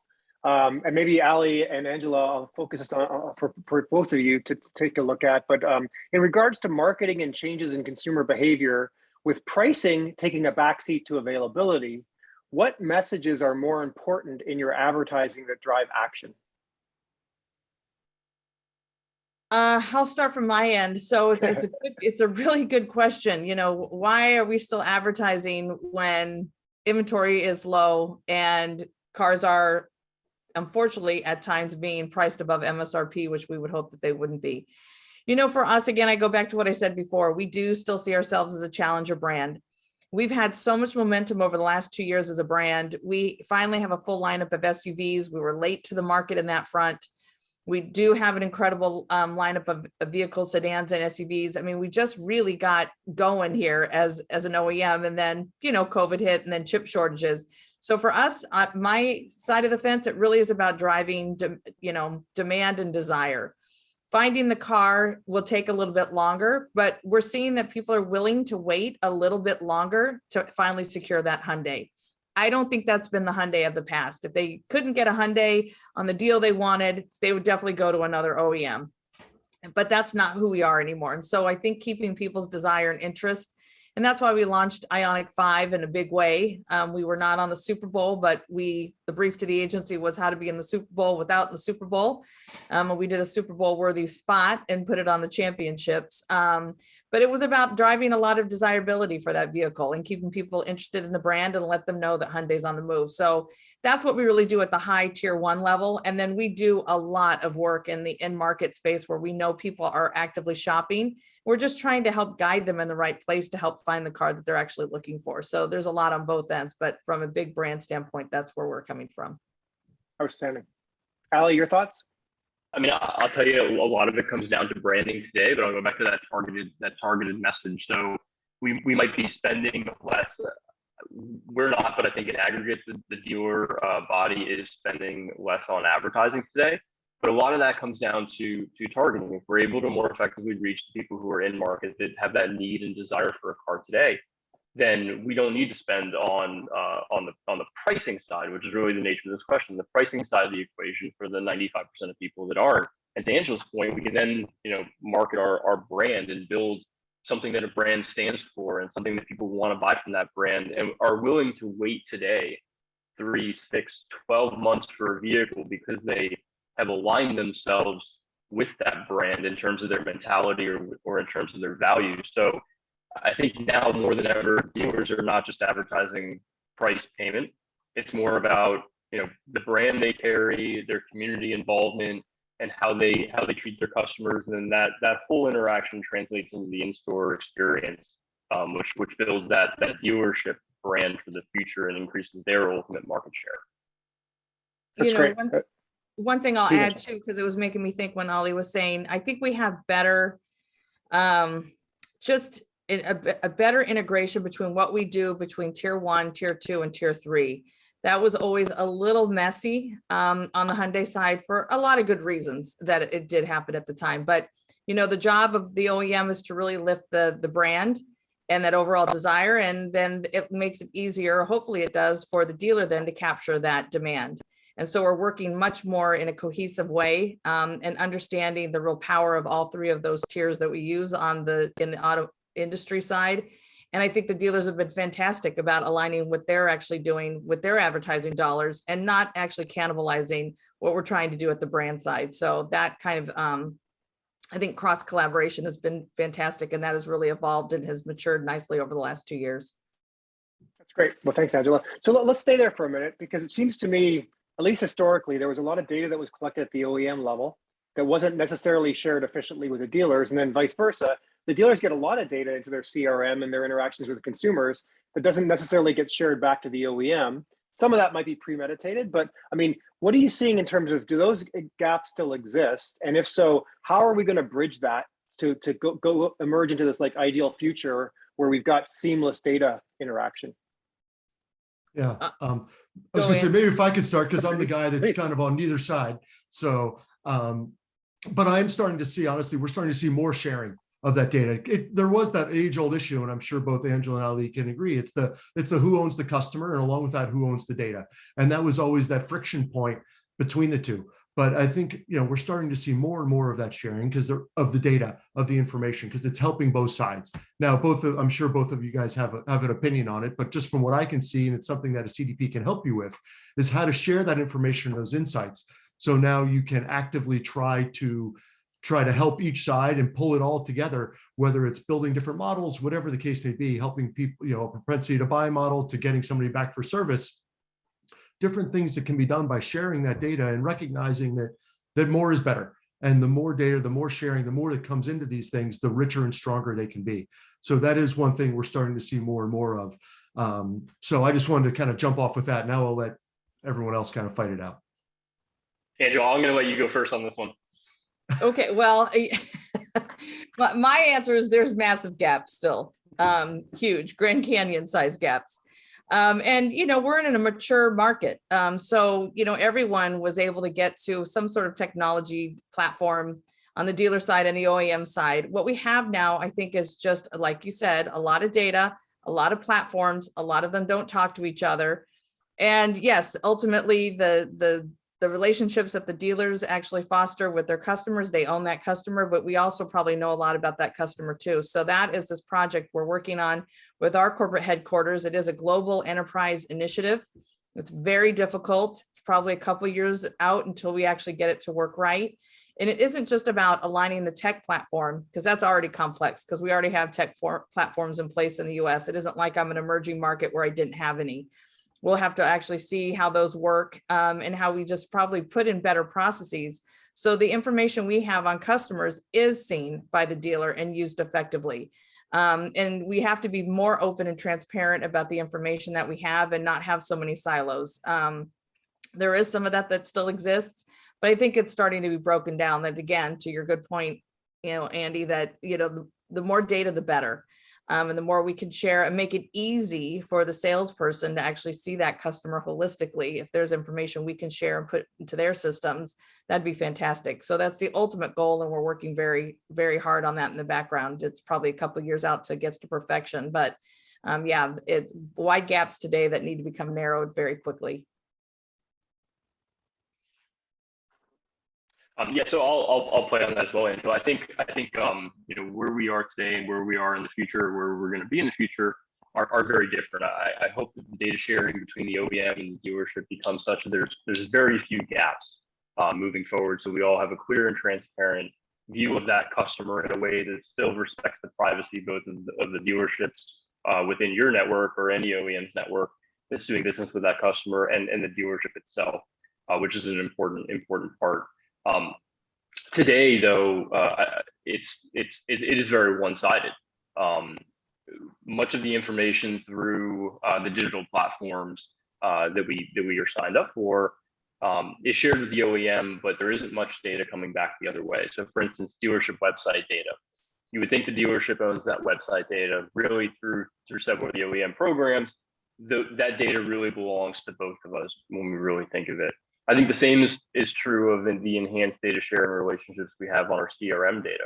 S2: And maybe Ali and Angela, I'll focus this on for both of you to take a look at. But in regards to marketing and changes in consumer behavior, with pricing taking a backseat to availability, what messages are more important in your advertising that drive action?
S4: I'll start from my end. So it's a really good question. Why are we still advertising when inventory is low and cars are unfortunately at times being priced above MSRP, which we would hope that they wouldn't be. For us, again, I go back to what I said before, we do still see ourselves as a challenger brand. We've had so much momentum over the last 2 years as a brand. We finally have a full lineup of SUVs. We were late to the market in that front. We do have an incredible lineup of vehicles, sedans and SUVs. I mean, we just really got going here as an OEM, and then, COVID hit and then chip shortages. So for us, my side of the fence, it really is about driving, demand and desire. Finding the car will take a little bit longer, but we're seeing that people are willing to wait a little bit longer to finally secure that Hyundai. I don't think that's been the Hyundai of the past. If they couldn't get a Hyundai on the deal they wanted, they would definitely go to another OEM. But that's not who we are anymore. And so I think keeping people's desire and interest, and that's why we launched Ioniq 5 in a big way. We were not on the Super Bowl, but the brief to the agency was how to be in the Super Bowl without the Super Bowl. We did a Super Bowl worthy spot and put it on the championships. But it was about driving a lot of desirability for that vehicle and keeping people interested in the brand and let them know that Hyundai's on the move. So that's what we really do at the high tier 1 level. And then we do a lot of work in the in-market space where we know people are actively shopping. We're just trying to help guide them in the right place to help find the car that they're actually looking for. So there's a lot on both ends, but from a big brand standpoint, that's where we're coming from.
S2: Outstanding. Ali, your thoughts?
S3: I mean, I'll tell you, a lot of it comes down to branding today, but I'll go back to that targeted message. So we might be spending less. We're not, but I think in aggregate, the dealer body is spending less on advertising today. But a lot of that comes down to targeting. If we're able to more effectively reach the people who are in market that have that need and desire for a car today, then we don't need to spend on the pricing side, which is really the nature of this question, the pricing side of the equation for the 95% of people that aren't. And to Angela's point, we can then market our brand and build something that a brand stands for and something that people want to buy from that brand and are willing to wait today 3, 6, 12 months for a vehicle because they have aligned themselves with that brand in terms of their mentality or in terms of their values. So I think now more than ever, dealers are not just advertising price payment. It's more about the brand they carry, their community involvement, and how they treat their customers, and then that whole interaction translates into the in-store experience, which builds that dealership brand for the future and increases their ultimate market share.
S2: That's great.
S4: one thing I'll
S2: Please,
S4: add too, because it was making me think when Ollie was saying, I think we have better, just a better integration between what we do between tier 1, tier 2, and tier 3. That was always a little messy on the Hyundai side for a lot of good reasons that it did happen at the time. But, you know, the job of the OEM is to really lift the brand and that overall desire. And then it makes it easier, hopefully it does, for the dealer then to capture that demand. And so we're working much more in a cohesive way and understanding the real power of all 3 of those tiers that we use in the auto industry side. And I think the dealers have been fantastic about aligning what they're actually doing with their advertising dollars and not actually cannibalizing what we're trying to do at the brand side. So that kind of, I think cross collaboration has been fantastic, and that has really evolved and has matured nicely over the last 2 years.
S2: That's great. Well, thanks, Angela. So let's stay there for a minute, because it seems to me, at least historically, there was a lot of data that was collected at the OEM level that wasn't necessarily shared efficiently with the dealers, and then vice versa. The dealers get a lot of data into their CRM and their interactions with the consumers that doesn't necessarily get shared back to the OEM. Some of that might be premeditated, but I mean, what are you seeing in terms of, do those gaps still exist? And if so, how are we going to bridge that to go emerge into this like ideal future where we've got seamless data interaction?
S5: Yeah, I was gonna say, maybe if I could start, because I'm the guy that's
S2: Please.
S5: kind of on neither side. So, but I'm starting to see, honestly, we're starting to see more sharing of that data. There was that age-old issue, and I'm sure both Angela and Ali can agree. It's the who owns the customer, and along with that, who owns the data. And that was always that friction point between the two. But I think, you know, we're starting to see more and more of that sharing because of the data, of the information, because it's helping both sides. Now, I'm sure both of you guys have an opinion on it, but just from what I can see, and it's something that a CDP can help you with, is how to share that information and those insights. So now you can actively try to help each side and pull it all together, whether it's building different models, whatever the case may be, helping people, you know, a propensity to buy model to getting somebody back for service, different things that can be done by sharing that data and recognizing that more is better. And the more data, the more sharing, the more that comes into these things, the richer and stronger they can be. So that is one thing we're starting to see more and more of. So I just wanted to kind of jump off with that. Now I'll let everyone else kind of fight it out.
S3: Angela, I'm going to let you go first on this one.
S4: Okay, well, my answer is there's massive gaps still, huge Grand Canyon size gaps. And, you know, we're in a mature market. So, you know, everyone was able to get to some sort of technology platform on the dealer side and the OEM side. What we have now, I think, is just, like you said, a lot of data, a lot of platforms, a lot of them don't talk to each other. And yes, ultimately, the relationships that the dealers actually foster with their customers, they own that customer, but we also probably know a lot about that customer too. So that is this project we're working on with our corporate headquarters. It is a global enterprise initiative. It's very difficult. It's probably a couple of years out until we actually get it to work right. And it isn't just about aligning the tech platform, because that's already complex, because we already have tech platforms in place in the US. It isn't like I'm an emerging market where I didn't have any. We'll have to actually see how those work and how we just probably put in better processes. So the information we have on customers is seen by the dealer and used effectively. And we have to be more open and transparent about the information that we have and not have so many silos. There is some of that still exists, but I think it's starting to be broken down. That, again, to your good point, you know, Andy, that, you know, the more data, the better. And the more we can share and make it easy for the salesperson to actually see that customer holistically. If there's information we can share and put into their systems, that'd be fantastic. So that's the ultimate goal. And we're working very, very hard on that in the background. It's probably a couple of years out till it gets to perfection, but yeah, it's wide gaps today that need to become narrowed very quickly.
S3: Yeah, so I'll play on that as well, Angela. I think you know, where we are today and where we are in the future, where we're going to be in the future, are very different. I hope that the data sharing between the OEM and the dealership becomes such that there's very few gaps moving forward. So we all have a clear and transparent view of that customer in a way that still respects the privacy both of the dealerships within your network or any OEM's network that's doing business with that customer, and the dealership itself, which is an important part. Today, though, it is very one-sided. Much of the information through the digital platforms that we are signed up for is shared with the OEM, but there isn't much data coming back the other way. So for instance, dealership website data. You would think the dealership owns that website data. Really through several of the OEM programs, that data really belongs to both of us when we really think of it. I think the same is true of the enhanced data sharing relationships we have on our CRM data.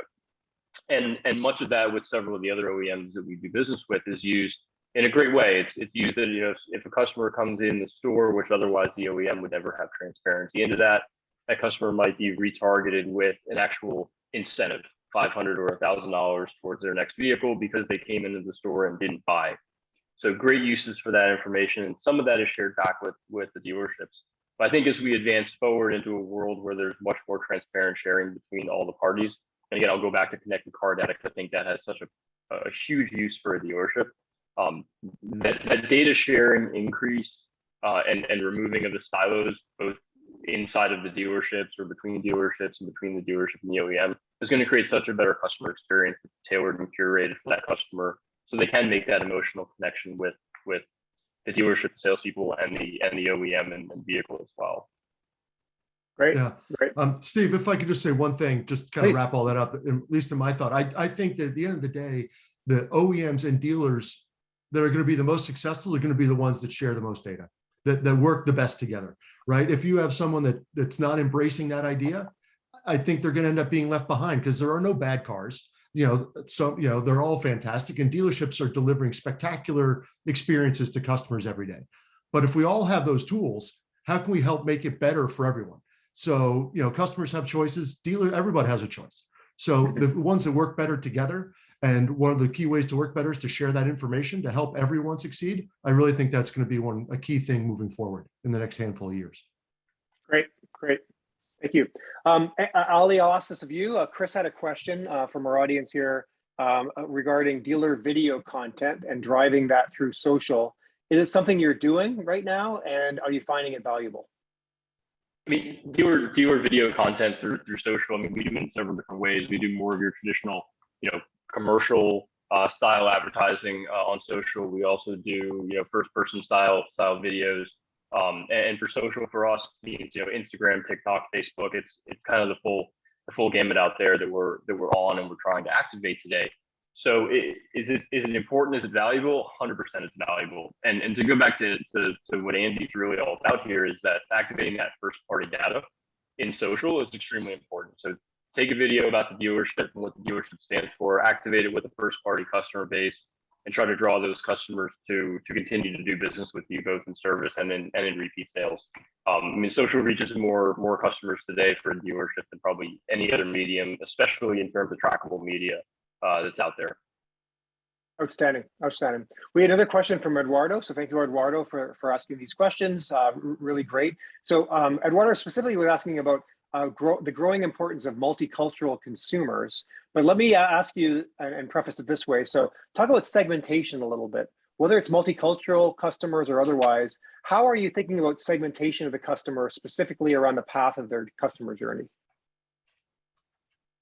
S3: And much of that with several of the other OEMs that we do business with is used in a great way. It's used that, if a customer comes in the store, which otherwise the OEM would never have transparency into that customer might be retargeted with an actual incentive, $500 or $1,000 towards their next vehicle because they came into the store and didn't buy. So great uses for that information. And some of that is shared back with the dealerships. But I think as we advance forward into a world where there's much more transparent sharing between all the parties, and again, I'll go back to connected car data because I think that has such a huge use for a dealership. That data sharing increase and removing of the silos, both inside of the dealerships or between dealerships and between the dealership and the OEM, is going to create such a better customer experience that's tailored and curated for that customer, so they can make that emotional connection with the dealership, salespeople, and the OEM and vehicle as well.
S2: Great.
S5: Yeah.
S2: Great.
S5: Steve, if I could just say one thing, just kind of
S2: Please.
S5: wrap all that up, at least in my thought. I think that at the end of the day, the OEMs and dealers that are going to be the most successful are going to be the ones that share the most data, that work the best together, right? If you have someone that's not embracing that idea, I think they're going to end up being left behind, because there are no bad cars. So they're all fantastic, and dealerships are delivering spectacular experiences to customers every day. But if we all have those tools, how can we help make it better for everyone? So, customers have choices, everybody has a choice. So the ones that work better together, and one of the key ways to work better is to share that information to help everyone succeed. I really think that's going to be a key thing moving forward in the next handful of years.
S2: Great. Thank you. Ali, I'll ask this of you. Chris had a question from our audience here regarding dealer video content and driving that through social. Is it something you're doing right now, and are you finding it valuable?
S3: I mean, dealer video content through social. I mean, we do it in several different ways. We do more of your traditional, commercial style advertising on social. We also do, first person style videos. And for social, for us, means Instagram, TikTok, Facebook. It's kind of the full gamut out there that we're on and we're trying to activate today. So is it important? Is it valuable? 100% it's valuable. And to go back to what Andy's really all about here is that activating that first party data in social is extremely important. So take a video about the dealership and what the dealership stands for, activate it with a first party customer base, and try to draw those customers to continue to do business with you, both in service and in repeat sales. I mean, social reaches more customers today for a dealership than probably any other medium, especially in terms of trackable media that's out there.
S2: Outstanding. We had another question from Eduardo. So thank you, Eduardo, for asking these questions. Really great. So Eduardo specifically was asking about the growing importance of multicultural consumers. But let me ask you and preface it this way. So talk about segmentation a little bit. Whether it's multicultural customers or otherwise, how are you thinking about segmentation of the customer, specifically around the path of their customer journey?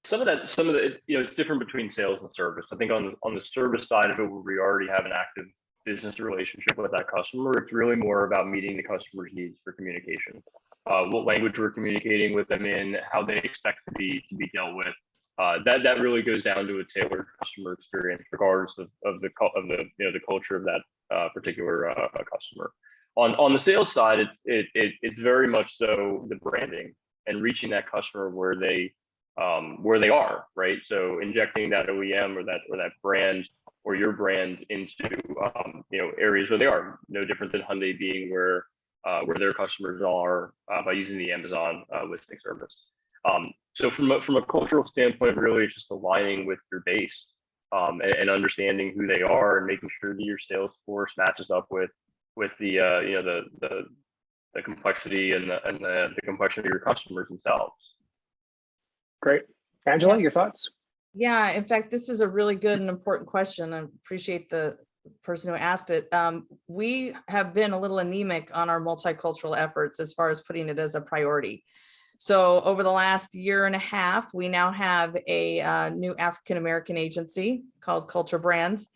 S3: Some of the, it's different between sales and service. I think on the service side of it, where we already have an active business relationship with that customer, it's really more about meeting the customer's needs for communication. What language we're communicating with them in, how they expect to be dealt with. That really goes down to a tailored customer experience, regardless of the culture of that particular customer. On the sales side, it's very much so the branding and reaching that customer where they are, right? So injecting that OEM or that brand or your brand into areas where they are, no different than Hyundai being where their customers are by using the Amazon listing service. So from a cultural standpoint, really it's just aligning with your base and understanding who they are and making sure that your sales force matches up with the complexity and the complexion of your customers themselves.
S2: Great. Angela, your thoughts?
S4: Yeah, in fact, this is a really good and important question. I appreciate the person who asked it. We have been a little anemic on our multicultural efforts as far as putting it as a priority. So over the last year and a half, we now have a new African-American agency called Culture Brands.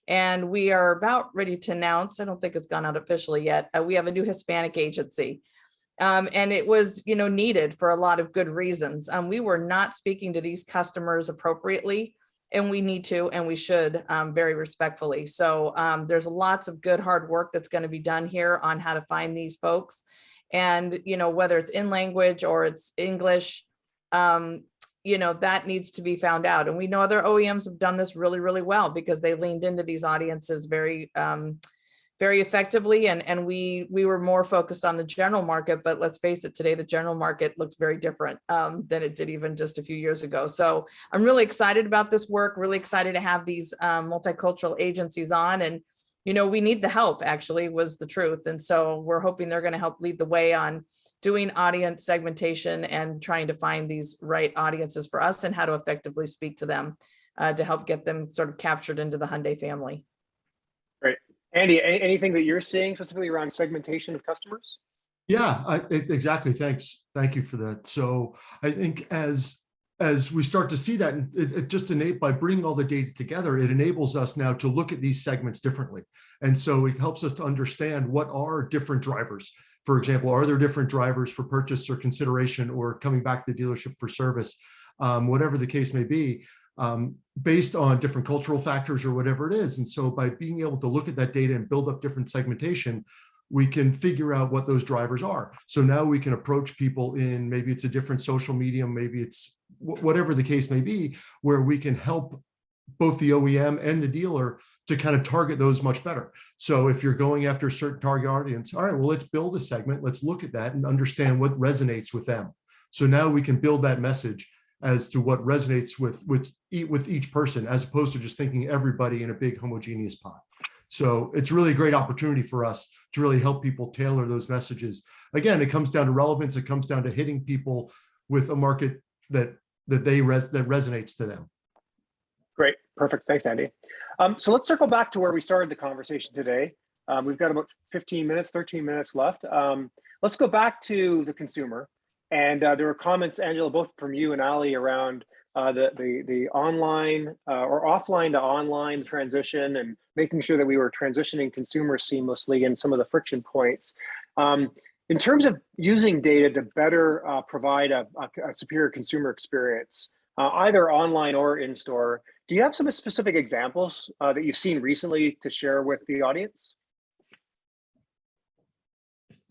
S4: And we are about ready to announce, I don't think it's gone out officially yet, we have a new Hispanic agency. And it was, needed for a lot of good reasons. We were not speaking to these customers appropriately, and we need to, and we should, very respectfully. So there's lots of good hard work that's going to be done here on how to find these folks. And, whether it's in language or it's English, that needs to be found out. And we know other OEMs have done this really, really well because they leaned into these audiences very, very effectively. And we were more focused on the general market, but let's face it, today, the general market looks very different than it did even just a few years ago. So I'm really excited about this work, really excited to have these multicultural agencies on. And, we need the help, actually, was the truth. And so we're hoping they're going to help lead the way on doing audience segmentation and trying to find these right audiences for us and how to effectively speak to them to help get them sort of captured into the Hyundai family.
S2: Great. Andy, anything that you're seeing specifically around segmentation of customers?
S5: Yeah, exactly. Thanks. Thank you for that. So I think as we start to see that, it just by bringing all the data together, it enables us now to look at these segments differently. And so it helps us to understand what are different drivers. For example, are there different drivers for purchase or consideration or coming back to the dealership for service, whatever the case may be, based on different cultural factors or whatever it is. And so by being able to look at that data and build up different segmentation, we can figure out what those drivers are. So now we can approach people in, maybe it's a different social medium, maybe it's whatever the case may be, where we can help both the OEM and the dealer to kind of target those much better. So if you're going after a certain target audience, all right, well, let's build a segment, let's look at that and understand what resonates with them. So now we can build that message as to what resonates with each person, as opposed to just thinking everybody in a big homogeneous pot. So it's really a great opportunity for us to really help people tailor those messages. Again, it comes down to relevance. It comes down to hitting people with a market that resonates to them.
S2: Great, perfect. Thanks, Andy. So let's circle back to where we started the conversation today. We've got about 13 minutes left. Let's go back to the consumer. And there were comments, Angela, both from you and Ali, around the online or offline to online transition and making sure that we were transitioning consumers seamlessly and some of the friction points. In terms of using data to better provide a superior consumer experience, either online or in store, do you have some specific examples that you've seen recently to share with the audience?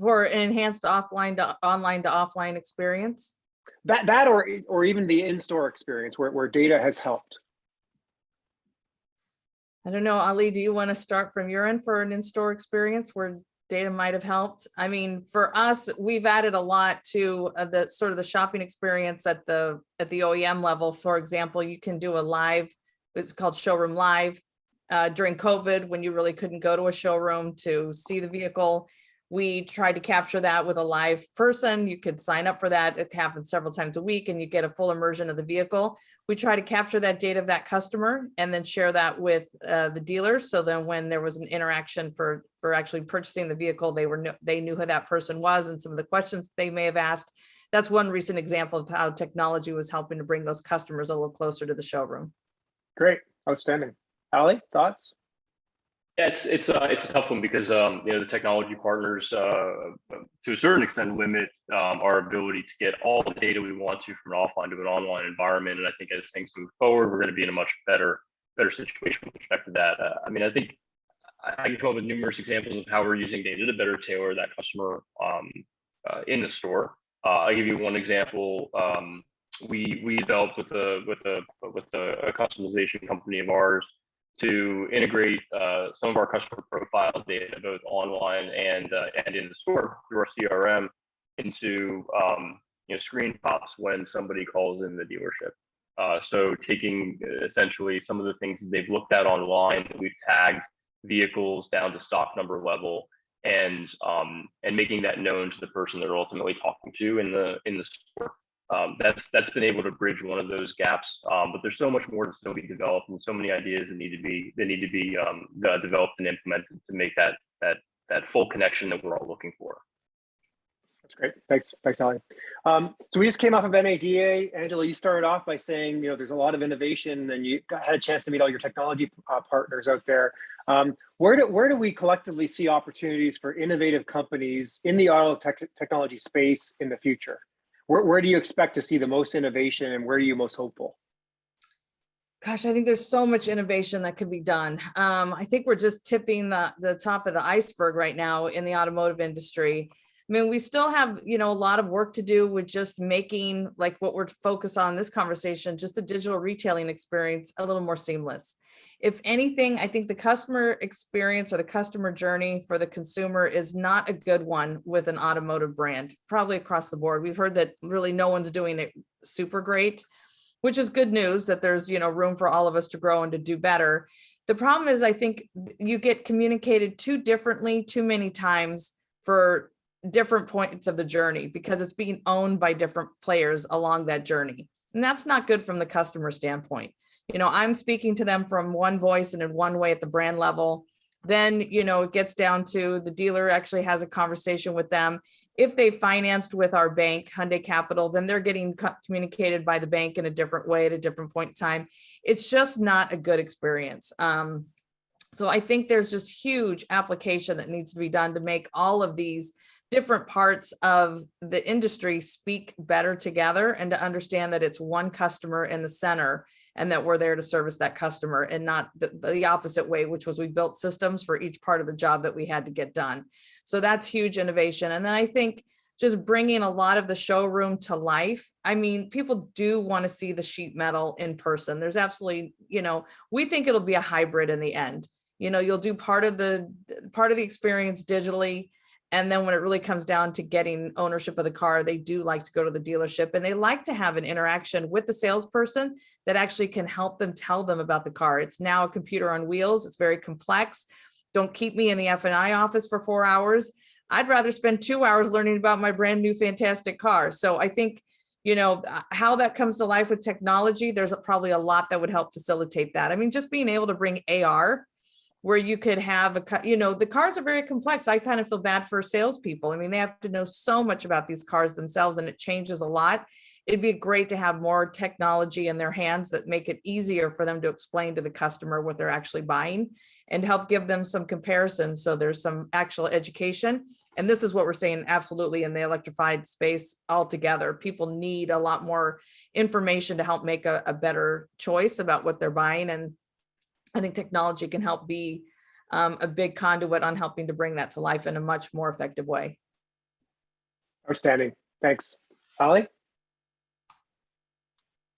S4: For an enhanced offline to online to offline experience?
S2: That or even the in-store experience where data has helped.
S4: I don't know, Ali, do you want to start from your end for an in-store experience where data might have helped? I mean, for us, we've added a lot to the sort of the shopping experience at the OEM level. For example, you can do a live, it's called Showroom Live. During COVID, when you really couldn't go to a showroom to see the vehicle, we tried to capture that with a live person. You could sign up for that. It happens several times a week and you get a full immersion of the vehicle. We try to capture that data of that customer and then share that with the dealers. So then when there was an interaction for actually purchasing the vehicle, they knew who that person was and some of the questions they may have asked. That's one recent example of how technology was helping to bring those customers a little closer to the showroom.
S2: Great, outstanding. Ali, thoughts?
S3: Yeah, it's a tough one because the technology partners to a certain extent limit our ability to get all the data we want to from an offline to an online environment. And I think as things move forward, we're going to be in a much better situation with respect to that. I mean, I think I can come up with numerous examples of how we're using data to better tailor that customer in the store. I'll give you one example. We developed with a customization company of ours to integrate some of our customer profile data, both online and in the store through our CRM, into screen pops when somebody calls in the dealership. So taking essentially some of the things that they've looked at online, we've tagged vehicles down to stock number level, and making that known to the person they're ultimately talking to in the store. That's been able to bridge one of those gaps, but there's so much more to still be developed, and so many ideas that need to be developed and implemented to make that full connection that we're all looking for.
S2: That's great. Thanks, Ali. So we just came off of NADA. Angela, you started off by saying, there's a lot of innovation, and you had a chance to meet all your technology partners out there. Where do we collectively see opportunities for innovative companies in the auto technology space in the future? Where do you expect to see the most innovation, and where are you most hopeful?
S4: Gosh, I think there's so much innovation that could be done. I think we're just tipping the top of the iceberg right now in the automotive industry. I mean, we still have, a lot of work to do with just making, like what we're focused on in this conversation, just the digital retailing experience a little more seamless. If anything, I think the customer experience or the customer journey for the consumer is not a good one with an automotive brand, probably across the board. We've heard that really no one's doing it super great, which is good news that there's, room for all of us to grow and to do better. The problem is, I think you get communicated too differently too many times for different points of the journey, because it's being owned by different players along that journey. And that's not good from the customer standpoint. I'm speaking to them from one voice and in one way at the brand level. Then, it gets down to the dealer actually has a conversation with them. If they financed with our bank, Hyundai Capital, then they're getting communicated by the bank in a different way at a different point in time. It's just not a good experience. So I think there's just huge application that needs to be done to make all of these different parts of the industry speak better together, and to understand that it's one customer in the center, and that we're there to service that customer, and not the opposite way, which was we built systems for each part of the job that we had to get done. So that's huge innovation. And then I think just bringing a lot of the showroom to life. I mean, people do want to see the sheet metal in person. There's absolutely, we think it'll be a hybrid in the end. You'll do part of the experience digitally. And then when it really comes down to getting ownership of the car, they do like to go to the dealership, and they like to have an interaction with the salesperson that actually can help them tell them about the car. It's now a computer on wheels. It's very complex. Don't keep me in the F&I office for 4 hours. I'd rather spend 2 hours learning about my brand new fantastic car. So I think, how that comes to life with technology, there's probably a lot that would help facilitate that. I mean, just being able to bring AR, where you could have the cars are very complex. I kind of feel bad for salespeople. I mean, they have to know so much about these cars themselves, and it changes a lot. It'd be great to have more technology in their hands that make it easier for them to explain to the customer what they're actually buying, and help give them some comparisons. So there's some actual education. And this is what we're saying absolutely in the electrified space altogether. People need a lot more information to help make a better choice about what they're buying. And I think technology can help be a big conduit on helping to bring that to life in a much more effective way.
S2: Outstanding. Thanks. Ali?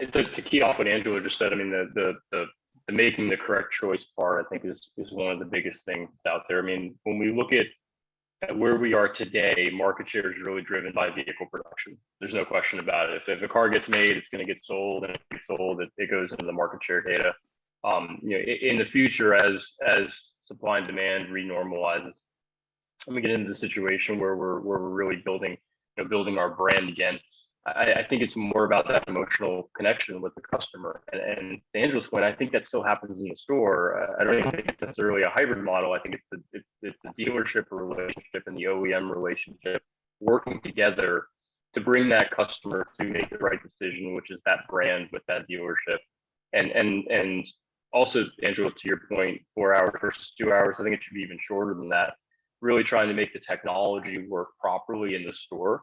S3: To key off what Angela just said, I mean, the making the correct choice part, I think is one of the biggest things out there. I mean, when we look at where we are today, market share is really driven by vehicle production. There's no question about it. If a car gets made, it's going to get sold, and if it gets sold, it goes into the market share data. In the future, as supply and demand renormalizes, and we get into the situation where we're really building our brand again, I think it's more about that emotional connection with the customer. And to Angela's point, I think that still happens in the store. I don't even think it's necessarily a hybrid model. I think it's the dealership relationship and the OEM relationship working together to bring that customer to make the right decision, which is that brand with that dealership. And also, Angela, to your point, 4 hours versus 2 hours, I think it should be even shorter than that. Really trying to make the technology work properly in the store.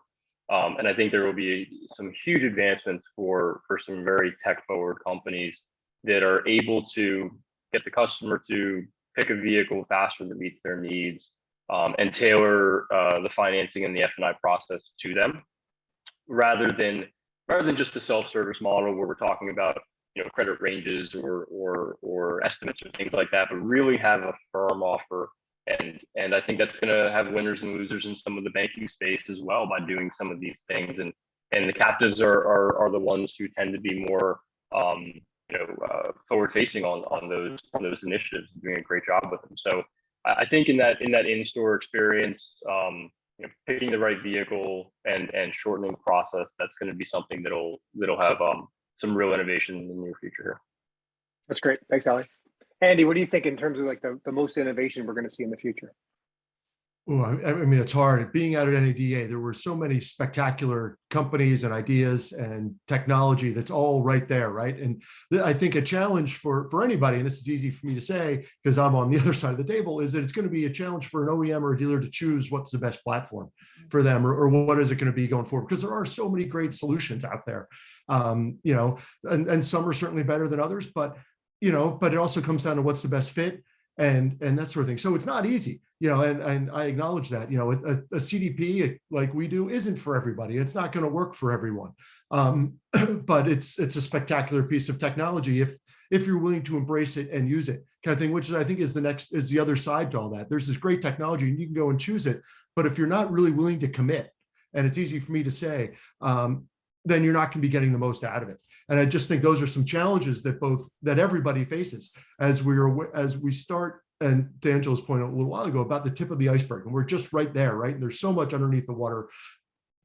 S3: And I think there will be some huge advancements for some very tech-forward companies that are able to get the customer to pick a vehicle faster that meets their needs, and tailor the financing and the F&I process to them, rather than just the self-service model where we're talking about credit ranges or estimates or things like that, but really have a firm offer. And I think that's going to have winners and losers in some of the banking space as well by doing some of these things. And the captives are the ones who tend to be more forward facing on those initiatives, doing a great job with them. So I think in that in-store experience, picking the right vehicle and shortening the process, that's going to be something that'll have some real innovation in the near future here.
S2: That's great. Thanks, Ali. Andy, what do you think in terms of like the most innovation we're going to see in the future?
S5: Oh, I mean, it's hard. Being out at NADA, there were so many spectacular companies and ideas and technology that's all right there, right? And I think a challenge for anybody, and this is easy for me to say because I'm on the other side of the table, is that it's going to be a challenge for an OEM or a dealer to choose what's the best platform for them, or what is it going to be going forward? Because there are so many great solutions out there, you know, and some are certainly better than others, but you know, but it also comes down to what's the best fit and that sort of thing. So it's not easy, you know, and I acknowledge that, you know, a CDP like we do isn't for everybody. It's not going to work for everyone. But it's a spectacular piece of technology if you're willing to embrace it and use it, kind of thing, which I think is the other side to all that. There's this great technology and you can go and choose it, but if you're not really willing to commit, and it's easy for me to say, then you're not going to be getting the most out of it. And I just think those are some challenges that everybody faces as we start. And to Angela's point a little while ago about the tip of the iceberg, and we're just right there, right? And there's so much underneath the water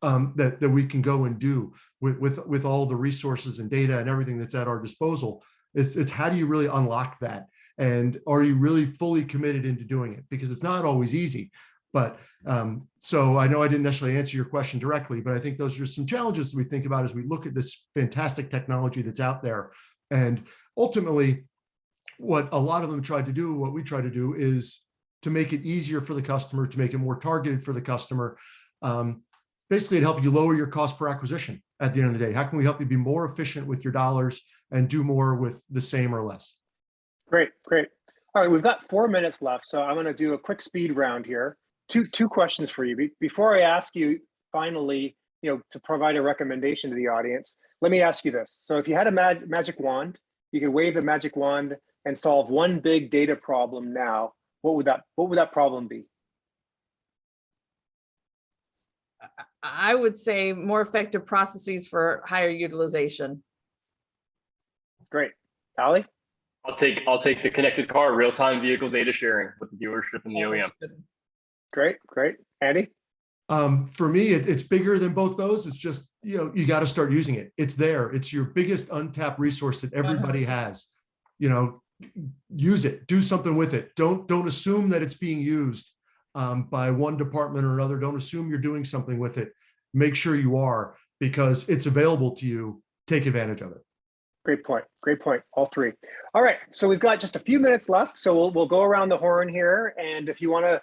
S5: that we can go and do with all the resources and data and everything that's at our disposal. It's how do you really unlock that, and are you really fully committed into doing it? Because it's not always easy. But so I know I didn't necessarily answer your question directly, but I think those are some challenges that we think about as we look at this fantastic technology that's out there. And ultimately, what a lot of them tried to do, what we try to do, is to make it easier for the customer, to make it more targeted for the customer. Basically, to help you lower your cost per acquisition at the end of the day. How can we help you be more efficient with your dollars and do more with the same or less?
S2: Great, great. All right, we've got 4 minutes left, so I'm going to do a quick speed round here. Two questions for you. Before I ask you, finally, you know, to provide a recommendation to the audience, let me ask you this. So if you had a magic wand, you could wave the magic wand and solve one big data problem now, what would that problem be?
S4: I would say more effective processes for higher utilization.
S2: Great. Ali?
S3: I'll take the connected car, real-time vehicle data sharing with the dealership and the OEM.
S2: Great, great. Andy?
S5: For me, it's bigger than both those. It's just, you know, you got to start using it. It's there. It's your biggest untapped resource that everybody has. You know, use it. Do something with it. Don't assume that it's being used by one department or another. Don't assume you're doing something with it. Make sure you are, because it's available to you. Take advantage of it.
S2: Great point. Great point. All three. All right. So we've got just a few minutes left. So we'll go around the horn here. And if you want to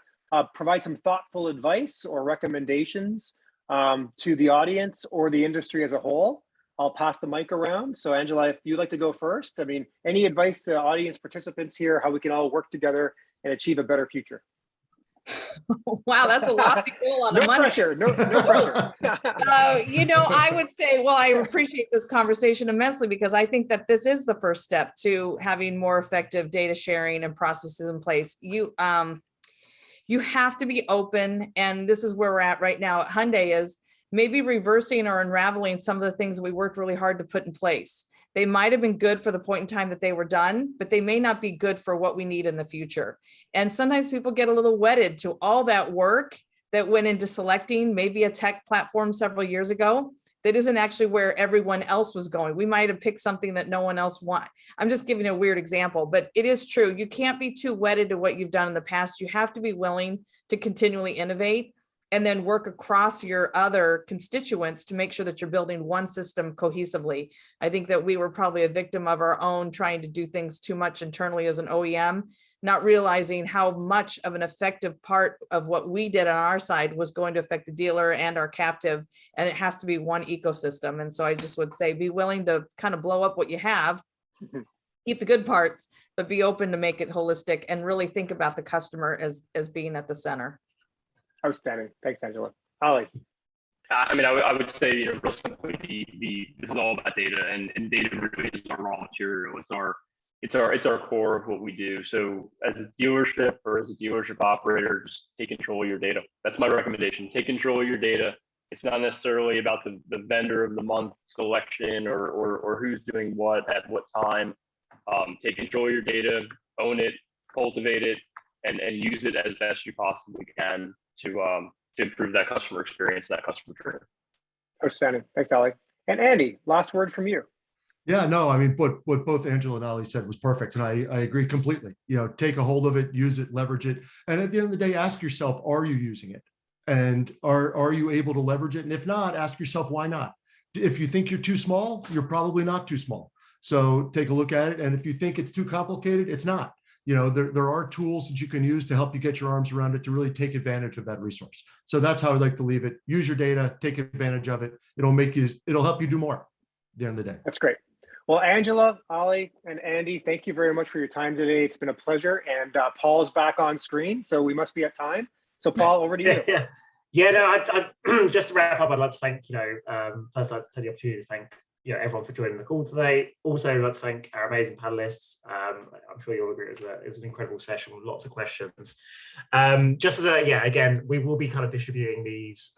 S2: provide some thoughtful advice or recommendations to the audience or the industry as a whole, I'll pass the mic around. So Angela, if you'd like to go first, I mean, any advice to audience participants here, how we can all work together and achieve a better future?
S4: Wow, that's a lot to go on.
S2: No pressure, no pressure.
S4: You know, I would say, well, I appreciate this conversation immensely because I think that this is the first step to having more effective data sharing and processes in place. You have to be open, and this is where we're at right now at Hyundai, is maybe reversing or unraveling some of the things that we worked really hard to put in place. They might have been good for the point in time that they were done, but they may not be good for what we need in the future. And sometimes people get a little wedded to all that work that went into selecting maybe a tech platform several years ago that isn't actually where everyone else was going. We might have picked something that no one else wanted. I'm just giving a weird example, but it is true. You can't be too wedded to what you've done in the past. You have to be willing to continually innovate and then work across your other constituents to make sure that you're building one system cohesively. I think that we were probably a victim of our own trying to do things too much internally as an OEM, not realizing how much of an effective part of what we did on our side was going to affect the dealer and our captive, and it has to be one ecosystem. And so I just would say, be willing to kind of blow up what you have, keep the good parts, but be open to make it holistic and really think about the customer as being at the center.
S2: Outstanding. Thanks, Angela. Ali.
S3: I mean, I would say, you know, real simply, this is all about data, and data really is our raw material. It's our core of what we do. So as a dealership or as a dealership operator, just take control of your data. That's my recommendation. Take control of your data. It's not necessarily about the vendor of the month selection or who's doing what at what time. Take control of your data, own it, cultivate it, and use it as best you possibly can to improve that customer experience, that customer journey.
S2: Outstanding. Thanks, Ali. And Andy, last word from you.
S5: Yeah, no, I mean, what both Angela and Ali said was perfect, and I agree completely. Take a hold of it, use it, leverage it, and at the end of the day, ask yourself, are you using it? And are you able to leverage it? And if not, ask yourself, why not? If you think you're too small, you're probably not too small. So take a look at it, and if you think it's too complicated, it's not. There are tools that you can use to help you get your arms around it to really take advantage of that resource. So that's how I'd like to leave it. Use your data, take advantage of it. It'll help you do more at the end of the day.
S2: That's great. Well, Angela, Ali, and Andy, thank you very much for your time today. It's been a pleasure. And Paul's back on screen, so we must be at time. So Paul, over to you.
S1: Yeah. No, I just to wrap up, I'd like to thank, first I'd like to take the opportunity to thank everyone for joining the call today. Also, I'd like to thank our amazing panelists. I'm sure you'll agree it was an incredible session with lots of questions. Just as again, we will be kind of distributing these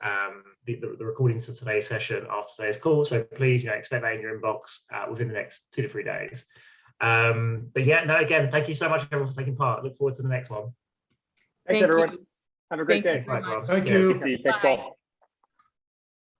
S1: the recordings of today's session after today's call. So please, expect that in your inbox within the next 2 to 3 days. But yeah, no, again, thank you so much everyone for taking part. Look forward to the next one.
S2: Thanks, everyone. Have a great day.
S4: Thank you very much.
S5: Thank you.
S3: Thanks, Paul.